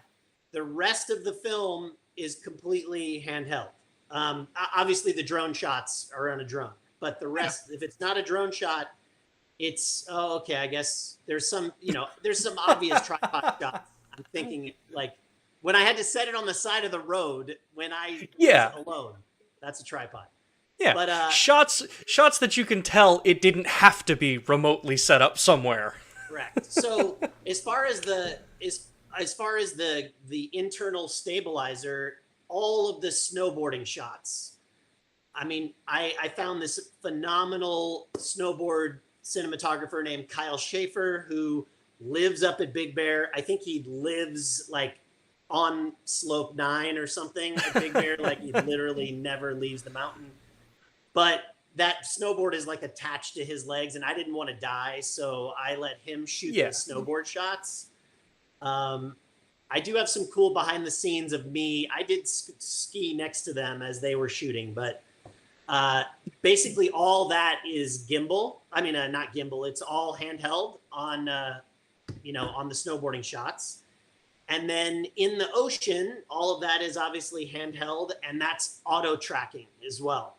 [SPEAKER 2] The rest of the film is completely handheld. Obviously, the drone shots are on a drone. But the rest, if it's not a drone shot, it's, oh, okay, I guess there's some, there's some obvious tripod shots. I'm thinking, like, when I had to set it on the side of the road when I was alone, that's a tripod.
[SPEAKER 1] Yeah,
[SPEAKER 2] but
[SPEAKER 1] shots that you can tell it didn't have to be remotely set up somewhere.
[SPEAKER 2] Correct. So as far as the internal stabilizer, all of the snowboarding shots. I mean, I found this phenomenal snowboard cinematographer named Kyle Schaefer who lives up at Big Bear. I think he lives like on slope 9 or something at Big Bear. Like he literally never leaves the mountain. But that snowboard is like attached to his legs, and I didn't want to die, so I let him shoot the snowboard shots. I do have some cool behind the scenes of me. I did ski next to them as they were shooting, but basically all that is gimbal. I mean, not gimbal. It's all handheld on, on the snowboarding shots. And then in the ocean, all of that is obviously handheld, and that's auto tracking as well.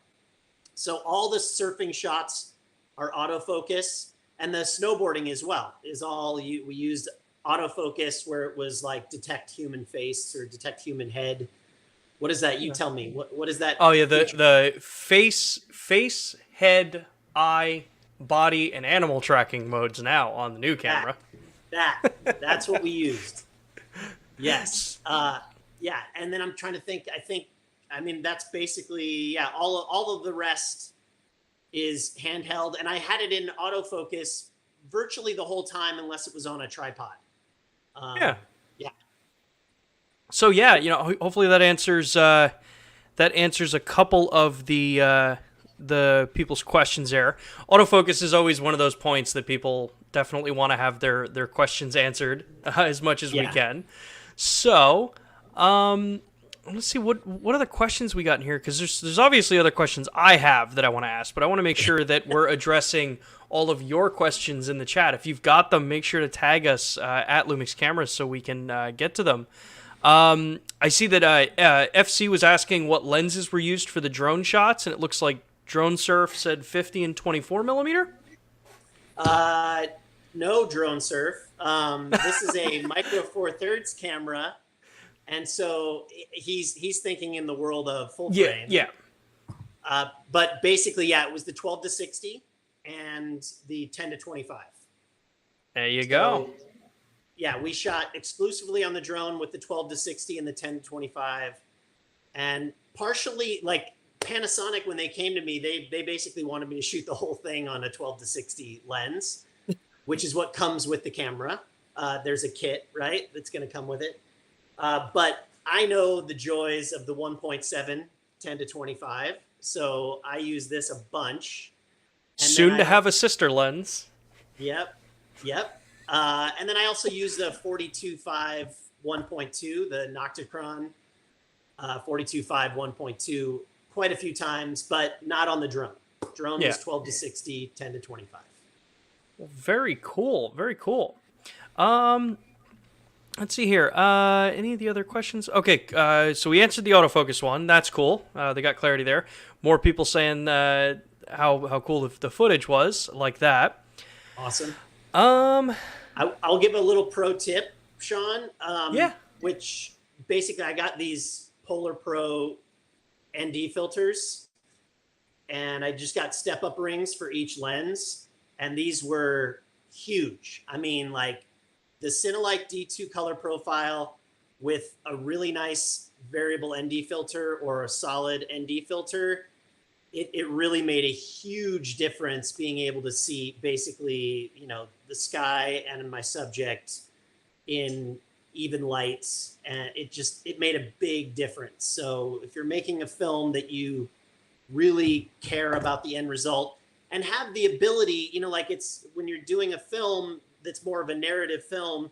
[SPEAKER 2] So all the surfing shots are autofocus, and the snowboarding as well is all we used autofocus where it was like detect human face or detect human head. What is that? You tell me. What is that?
[SPEAKER 1] Oh yeah, the face, head, eye, body, and animal tracking modes now on the new camera.
[SPEAKER 2] That's what we used. Yes. Yeah. And then I'm trying to think. I mean, that's basically, all of the rest is handheld. And I had it in autofocus virtually the whole time unless it was on a tripod.
[SPEAKER 1] Yeah. So yeah, hopefully that answers a couple of the people's questions there. Autofocus is always one of those points that people definitely want to have their questions answered as much as we can. So, let's see what other questions we got in here, because there's obviously other questions I have that I want to ask, but I want to make sure that we're addressing all of your questions in the chat. If you've got them, make sure to tag us at LUMIX Cameras so we can get to them. I see that FC was asking what lenses were used for the drone shots, and it looks like Drone Surf said 50 and 24 millimeter.
[SPEAKER 2] No, Drone Surf. This is a Micro Four Thirds camera, and so he's thinking in the world of full frame.
[SPEAKER 1] Yeah.
[SPEAKER 2] But basically, it was the 12 to 60 and the 10 to 25.
[SPEAKER 1] There you go.
[SPEAKER 2] Yeah, we shot exclusively on the drone with the 12 to 60 and the 10 to 25. And partially, like Panasonic, when they came to me, they basically wanted me to shoot the whole thing on a 12 to 60 lens, which is what comes with the camera. There's a kit, right, that's going to come with it. But I know the joys of the 1.7 10 to 25, so I use this a bunch. And
[SPEAKER 1] soon to have a sister lens.
[SPEAKER 2] Yep. And then I also use the 42.5 1.2, the Nocticron 42.5 1.2 quite a few times, but not on the drone. Drone is 12 to 60, 10 to 25.
[SPEAKER 1] Very cool. Very cool. Let's see here. Any of the other questions? Okay, so we answered the autofocus one. That's cool. They got clarity there. More people saying how cool the footage was, like that.
[SPEAKER 2] Awesome. I'll give a little pro tip, Sean. Which basically I got these Polar Pro ND filters, and I just got step up rings for each lens, and these were huge. I mean, like the Cinelike D2 color profile with a really nice variable ND filter or a solid ND filter, it really made a huge difference being able to see basically, you know, the sky and my subject in even lights, and it made a big difference. So if you're making a film that you really care about the end result and have the ability, you know, like it's when you're doing a film that's more of a narrative film,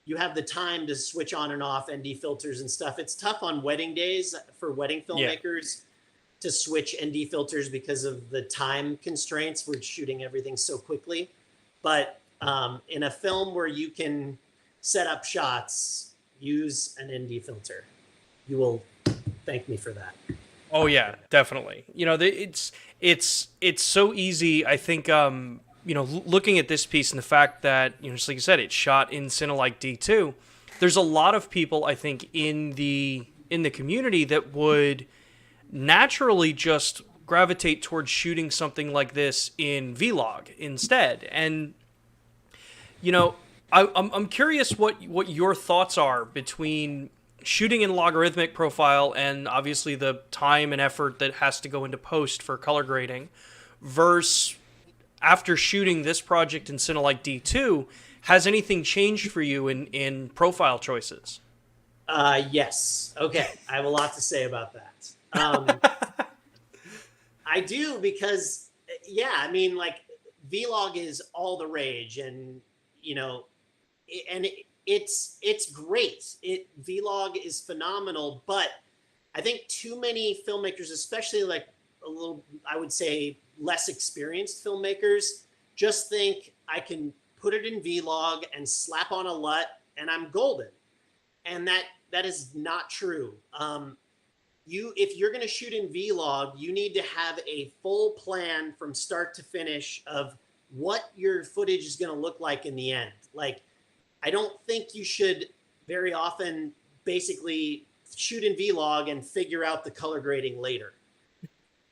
[SPEAKER 2] you have the time to switch on and off ND filters and stuff. It's tough on wedding days for wedding filmmakers to switch ND filters because of the time constraints. We're shooting everything so quickly. But in a film where you can set up shots, use an ND filter. You will thank me for that.
[SPEAKER 1] Oh yeah, definitely. You know, it's so easy. I think you know, looking at this piece and the fact that, you know, just like you said, it's shot in Cinelike D2. There's a lot of people, I think, in the community that would naturally just gravitate towards shooting something like this in Vlog instead. And you know, I'm curious what your thoughts are between shooting in logarithmic profile and obviously the time and effort that has to go into post for color grading versus after shooting this project in Cinelike D2, has anything changed for you in profile choices?
[SPEAKER 2] Yes. Okay. I have a lot to say about that. I do because, yeah, I mean, like Vlog is all the rage, and you know, it's great. Vlog is phenomenal, but I think too many filmmakers, especially like a little, I would say less experienced filmmakers, just think I can put it in Vlog and slap on a LUT and I'm golden. And that is not true. If you're going to shoot in Vlog, you need to have a full plan from start to finish of what your footage is going to look like in the end. Like, I don't think you should very often basically shoot in Vlog and figure out the color grading later.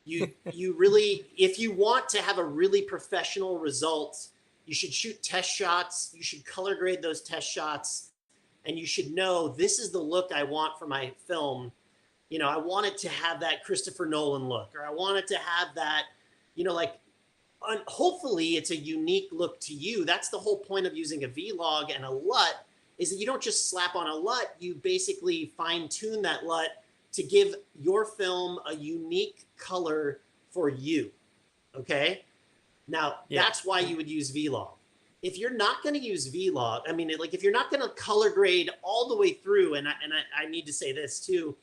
[SPEAKER 2] You really, if you want to have a really professional result, you should shoot test shots. You should color grade those test shots, and you should know this is the look I want for my film. You know, I want it to have that Christopher Nolan look, or I want it to have that, you know, like, hopefully it's a unique look to you. That's the whole point of using a Vlog and a LUT, is that you don't just slap on a LUT, you basically fine tune that LUT to give your film a unique color for you. Okay. Now that's why you would use Vlog. If you're not going to use Vlog, I mean, like if you're not going to color grade all the way through, and I need to say this too,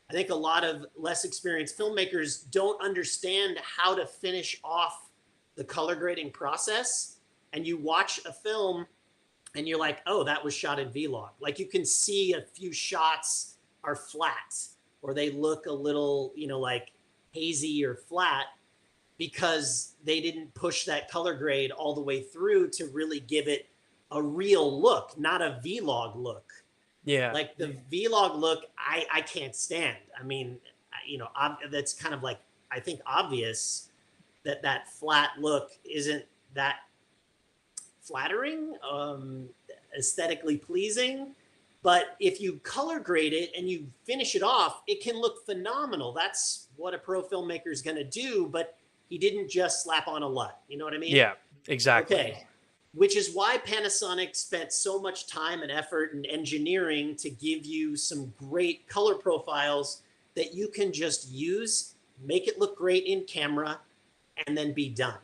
[SPEAKER 2] I think a lot of less experienced filmmakers don't understand how to finish off the color grading process. And you watch a film and you're like, oh, that was shot in Vlog. Like you can see a few shots are flat, or they look a little, you know, like hazy or flat, because they didn't push that color grade all the way through to really give it a real look, not a Vlog look.
[SPEAKER 1] Yeah.
[SPEAKER 2] Like the Vlog look, I can't stand. I mean, you know, that's kind of like, I think obvious that flat look isn't that flattering, aesthetically pleasing. But if you color grade it and you finish it off, it can look phenomenal. That's what a pro filmmaker is going to do. But he didn't just slap on a LUT. You know what I mean?
[SPEAKER 1] Yeah, exactly.
[SPEAKER 2] Okay. Which is why Panasonic spent so much time and effort and engineering to give you some great color profiles that you can just use, make it look great in camera, and then be done.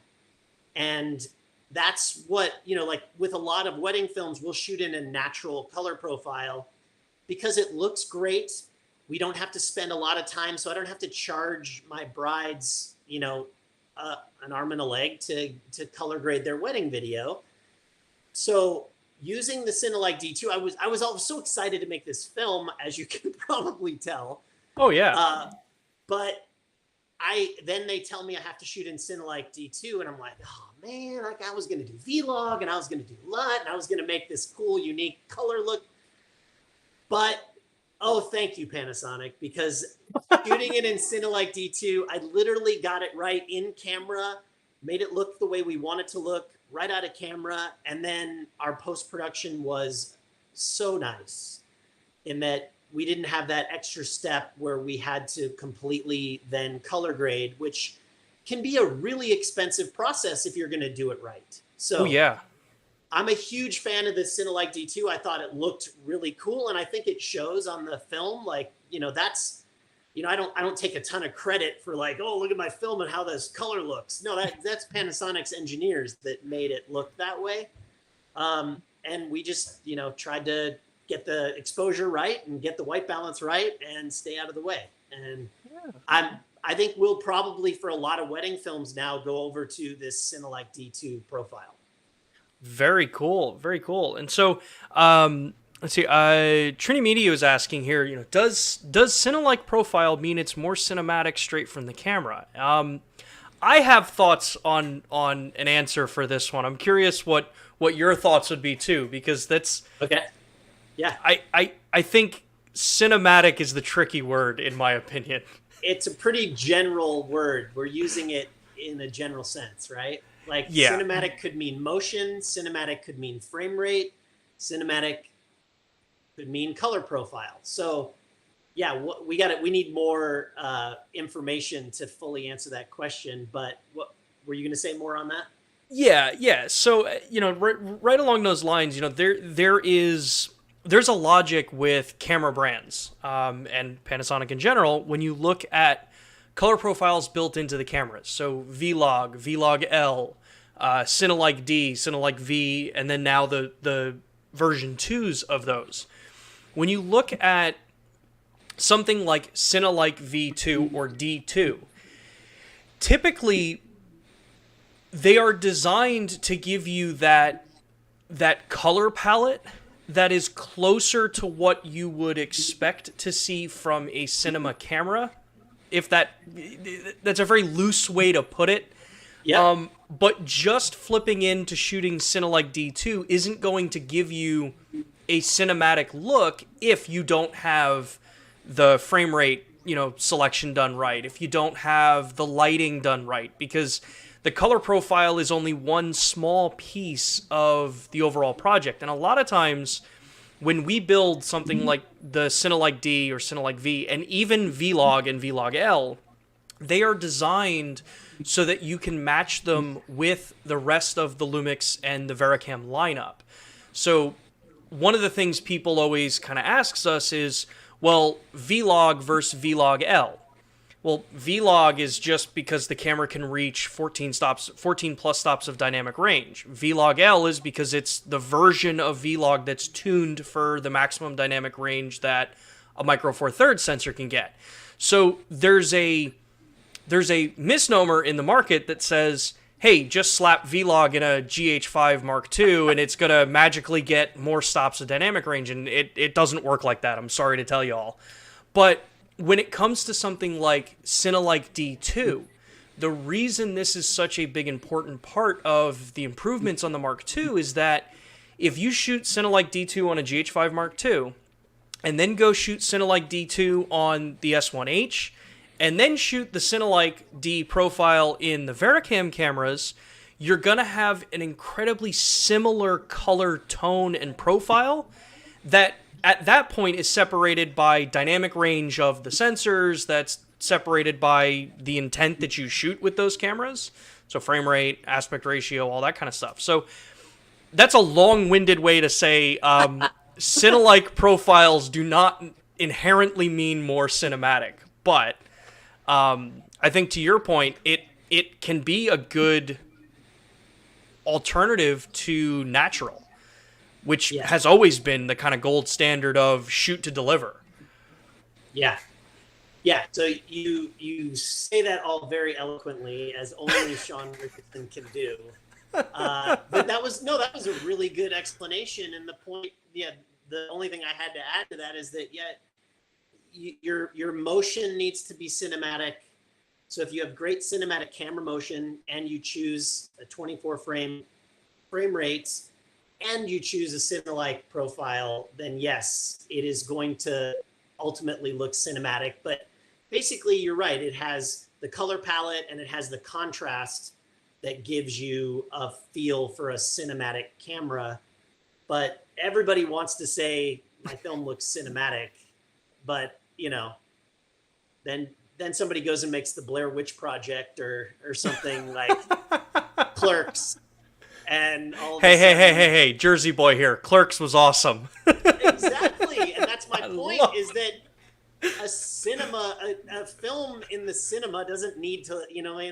[SPEAKER 2] And that's what, you know, like with a lot of wedding films, we'll shoot in a natural color profile because it looks great. We don't have to spend a lot of time. So I don't have to charge my brides, you know, an arm and a leg to color grade their wedding video. So using the Cinelike D2, I was always so excited to make this film, as you can probably tell.
[SPEAKER 1] Oh yeah.
[SPEAKER 2] But then they tell me I have to shoot in Cinelike D2, and I'm like, oh man, like I was going to do Vlog and I was going to do LUT and I was going to make this cool, unique color look. But Oh, thank you, Panasonic, because shooting it in Cinelike D2, I literally got it right in camera, made it look the way we want it to look, right out of camera, and then our post-production was so nice in that we didn't have that extra step where we had to completely then color grade, which can be a really expensive process if you're going to do it right.
[SPEAKER 1] Oh
[SPEAKER 2] So
[SPEAKER 1] yeah.
[SPEAKER 2] I'm a huge fan of the Cinelike D2. I thought it looked really cool, and I think it shows on the film. Like, that's, I don't take a ton of credit for like, oh, look at my film and how this color looks. No, that's Panasonic's engineers that made it look that way. And we just, tried to get the exposure right and get the white balance right and stay out of the way. And I think we'll probably, for a lot of wedding films now, go over to this Cinelike D2 profile.
[SPEAKER 1] Very cool. Very cool. And so, let's see. Trini Media was asking here. Does Cinelike profile mean it's more cinematic straight from the camera? I have thoughts on an answer for this one. I'm curious what your thoughts would be too, because that's
[SPEAKER 2] okay. Yeah.
[SPEAKER 1] I think cinematic is the tricky word in my opinion.
[SPEAKER 2] It's a pretty general word. We're using it in a general sense, right? Like cinematic could mean motion, cinematic could mean frame rate, cinematic could mean color profile. So yeah, we need more information to fully answer that question. But what were you going to say more on that?
[SPEAKER 1] Yeah. So right along those lines, there's a logic with camera brands and Panasonic in general when you look at color profiles built into the cameras. So Vlog, Vlog L, Cinelike D, Cinelike V, and then now the version 2s of those. When you look at something like Cinelike V2 or D2, typically they are designed to give you that color palette that is closer to what you would expect to see from a cinema camera. If that's a very loose way to put it.
[SPEAKER 2] Yeah.
[SPEAKER 1] But just flipping into shooting Cinelike D2 isn't going to give you a cinematic look if you don't have the frame rate, selection done right, if you don't have the lighting done right, because the color profile is only one small piece of the overall project. And a lot of times when we build something like the Cinelike D or Cinelike V, and even Vlog and Vlog L, they are designed so that you can match them with the rest of the LUMIX and the Vericam lineup. So one of the things people always kind of asks us is, well, Vlog versus Vlog L. Well, Vlog is just because the camera can reach 14 plus stops of dynamic range. Vlog L is because it's the version of Vlog that's tuned for the maximum dynamic range that a Micro Four Thirds sensor can get. So there's a misnomer in the market that says, hey, just slap Vlog in a GH5m2 and it's going to magically get more stops of dynamic range. And it doesn't work like that. I'm sorry to tell you all. But when it comes to something like Cinelike D2, the reason this is such a big important part of the improvements on the Mark II is that if you shoot Cinelike D2 on a GH5 Mark II, and then go shoot Cinelike D2 on the S1H, and then shoot the Cinelike D profile in the Vericam cameras, you're going to have an incredibly similar color tone and profile that at that point is separated by dynamic range of the sensors, that's separated by the intent that you shoot with those cameras. So frame rate, aspect ratio, all that kind of stuff. So that's a long-winded way to say Cinelike profiles do not inherently mean more cinematic. But I think to your point, it can be a good alternative to natural, which has always been the kind of gold standard of shoot to deliver. Yeah.
[SPEAKER 2] So you say that all very eloquently, as only Sean Richardson can do. But that was a really good explanation. And the point, the only thing I had to add to that is that your motion needs to be cinematic. So if you have great cinematic camera motion and you choose a 24 frame rates and you choose a Cinelike profile, then yes, it is going to ultimately look cinematic. But basically, you're right. It has the color palette and it has the contrast that gives you a feel for a cinematic camera. But everybody wants to say my film looks cinematic, but then somebody goes and makes the Blair Witch Project or something like Clerks, and all of a sudden,
[SPEAKER 1] hey, Jersey boy here. Clerks was awesome.
[SPEAKER 2] Exactly, and that's my point. Is that a film in the cinema doesn't need to,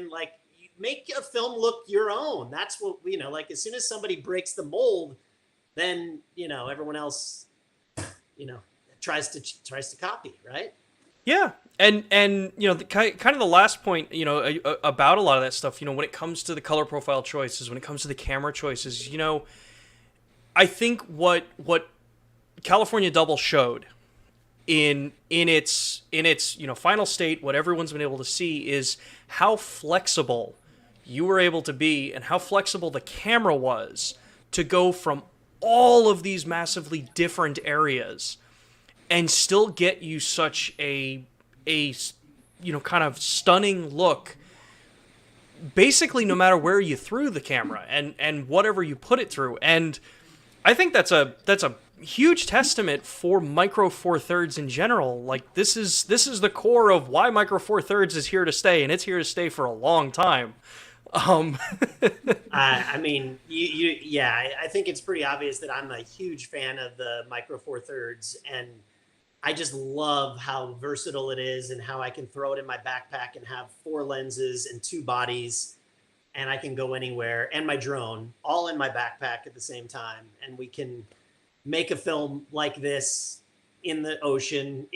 [SPEAKER 2] like, make a film look your own. That's what like. As soon as somebody breaks the mold, then everyone else, tries to copy, right?
[SPEAKER 1] Yeah, and kind of the last point, about a lot of that stuff, when it comes to the color profile choices, when it comes to the camera choices, I think what California Double showed in its final state, what everyone's been able to see is how flexible you were able to be and how flexible the camera was to go from all of these massively different areas and still get you such a kind of stunning look, basically no matter where you threw the camera and whatever you put it through. And I think that's a huge testament for Micro Four Thirds in general. Like, this is the core of why Micro Four Thirds is here to stay, and it's here to stay for a long time.
[SPEAKER 2] I mean, I think it's pretty obvious that I'm a huge fan of the Micro Four Thirds, and I just love how versatile it is and how I can throw it in my backpack and have 4 lenses and 2 bodies, and I can go anywhere, and my drone all in my backpack at the same time. And we can make a film like this in the ocean,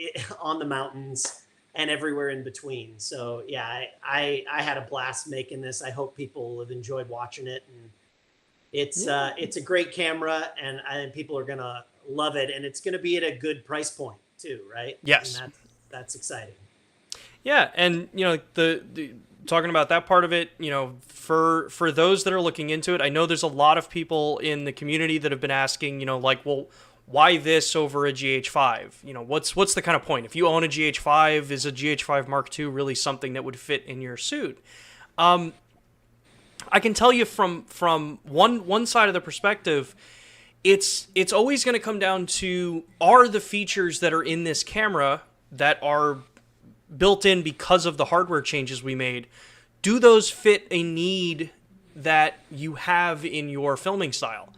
[SPEAKER 2] on the mountains, and everywhere in between. So yeah, I had a blast making this. I hope people have enjoyed watching it. And it's a great camera, and people are gonna love it, and it's gonna be at a good price point too, right?
[SPEAKER 1] Yes,
[SPEAKER 2] and that's exciting.
[SPEAKER 1] Yeah, and the talking about that part of it, for those that are looking into it, I know there's a lot of people in the community that have been asking, like, well, why this over a GH5? What's the kind of point? If you own a GH5, is a GH5 Mark II really something that would fit in your suit? I can tell you from one side of the perspective, it's always going to come down to, are the features that are in this camera that are built in because of the hardware changes we made, do those fit a need that you have in your filming style?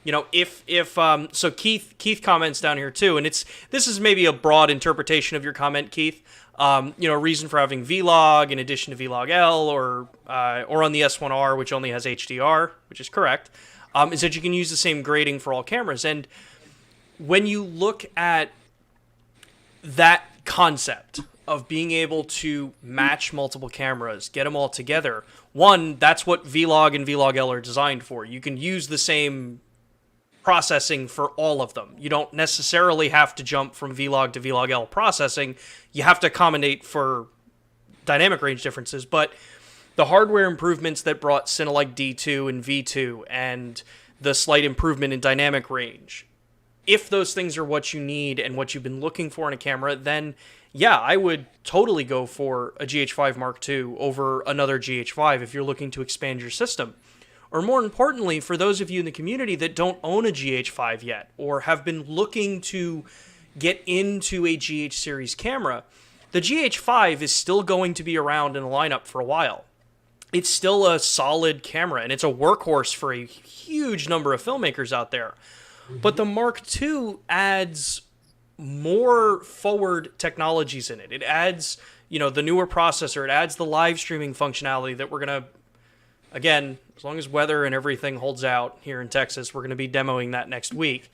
[SPEAKER 1] So Keith comments down here too, and this is maybe a broad interpretation of your comment, Keith. A reason for having Vlog in addition to Vlog L or on the S1R, which only has HDR, which is correct, is that you can use the same grading for all cameras. And when you look at that concept of being able to match multiple cameras, get them all together, one, that's what Vlog and Vlog L are designed for. You can use the same processing for all of them. You don't necessarily have to jump from Vlog to Vlog L processing. You have to accommodate for dynamic range differences, but the hardware improvements that brought Cinelike D2 and V2 and the slight improvement in dynamic range, if those things are what you need and what you've been looking for in a camera, then yeah, I would totally go for a GH5 Mark II over another GH5 if you're looking to expand your system. Or more importantly, for those of you in the community that don't own a GH5 yet or have been looking to get into a GH series camera, the GH5 is still going to be around in the lineup for a while. It's still a solid camera, and it's a workhorse for a huge number of filmmakers out there. But the Mark II adds more forward technologies in it. It adds, the newer processor. It adds the live streaming functionality that we're going to, again, as long as weather and everything holds out here in Texas, we're going to be demoing that next week.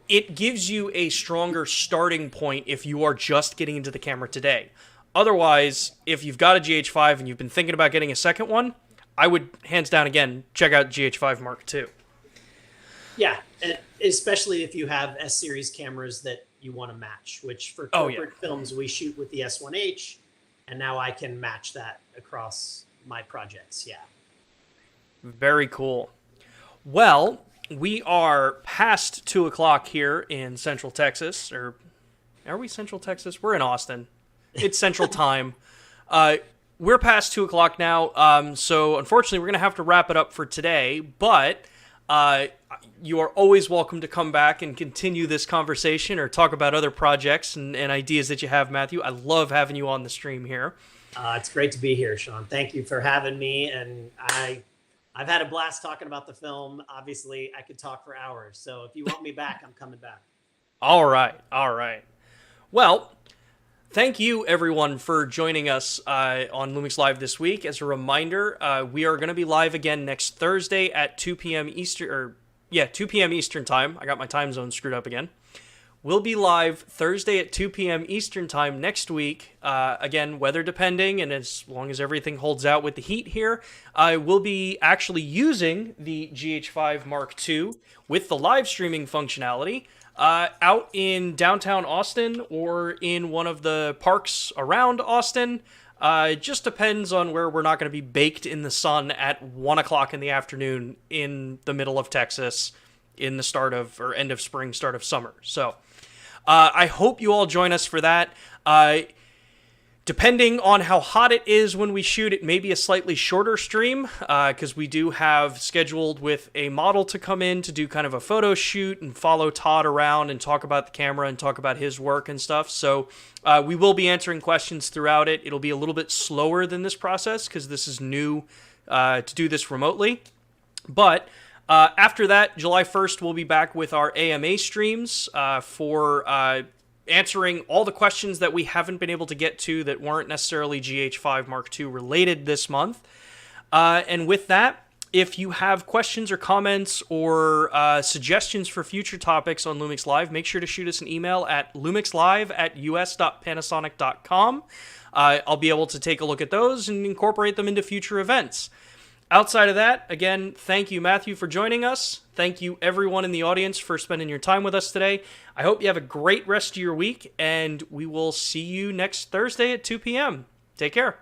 [SPEAKER 1] It gives you a stronger starting point if you are just getting into the camera today. Otherwise, if you've got a GH5 and you've been thinking about getting a second one, I would, hands down again, check out GH5 Mark II.
[SPEAKER 2] Yeah, and especially if you have S-series cameras that you want to match, which for corporate films, we shoot with the S1H, and now I can match that across my projects, yeah.
[SPEAKER 1] Very cool. Well, we are past 2 o'clock here in Central Texas, or Are we Central Texas? We're in Austin. It's Central Time. We're past 2 o'clock now, so unfortunately we're going to have to wrap it up for today, but you are always welcome to come back and continue this conversation or talk about other projects and ideas that you have, Matthew. I love having you on the stream here.
[SPEAKER 2] It's great to be here, Sean. Thank you for having me, and I've had a blast talking about the film. Obviously, I could talk for hours, so if you want me back, I'm coming back.
[SPEAKER 1] All right. Well, thank you, everyone, for joining us on LUMIX Live this week. As a reminder, we are going to be live again next Thursday at 2 p.m. Eastern, 2 p.m. Eastern Time. I got my time zone screwed up again. We'll be live Thursday at 2 p.m. Eastern Time next week. Again, weather depending, and as long as everything holds out with the heat here, I will be actually using the GH5m2 with the live streaming functionality out in downtown Austin or in one of the parks around Austin. It just depends on where we're not going to be baked in the sun at 1 o'clock in the afternoon in the middle of Texas in the start of, or end of spring, start of summer. So I hope you all join us for that. Depending on how hot it is when we shoot, it may be a slightly shorter stream because we do have scheduled with a model to come in to do kind of a photo shoot and follow Todd around and talk about the camera and talk about his work and stuff. So we will be answering questions throughout it. It'll be a little bit slower than this process because this is new to do this remotely. But after that, July 1st, we'll be back with our AMA streams for answering all the questions that we haven't been able to get to that weren't necessarily GH5m2 related this month. And with that, if you have questions or comments or suggestions for future topics on LUMIX Live, make sure to shoot us an email at lumixlive@us.panasonic.com. I'll be able to take a look at those and incorporate them into future events. Outside of that, again, thank you, Matthew, for joining us. Thank you, everyone in the audience, for spending your time with us today. I hope you have a great rest of your week, and we will see you next Thursday at 2 p.m. Take care.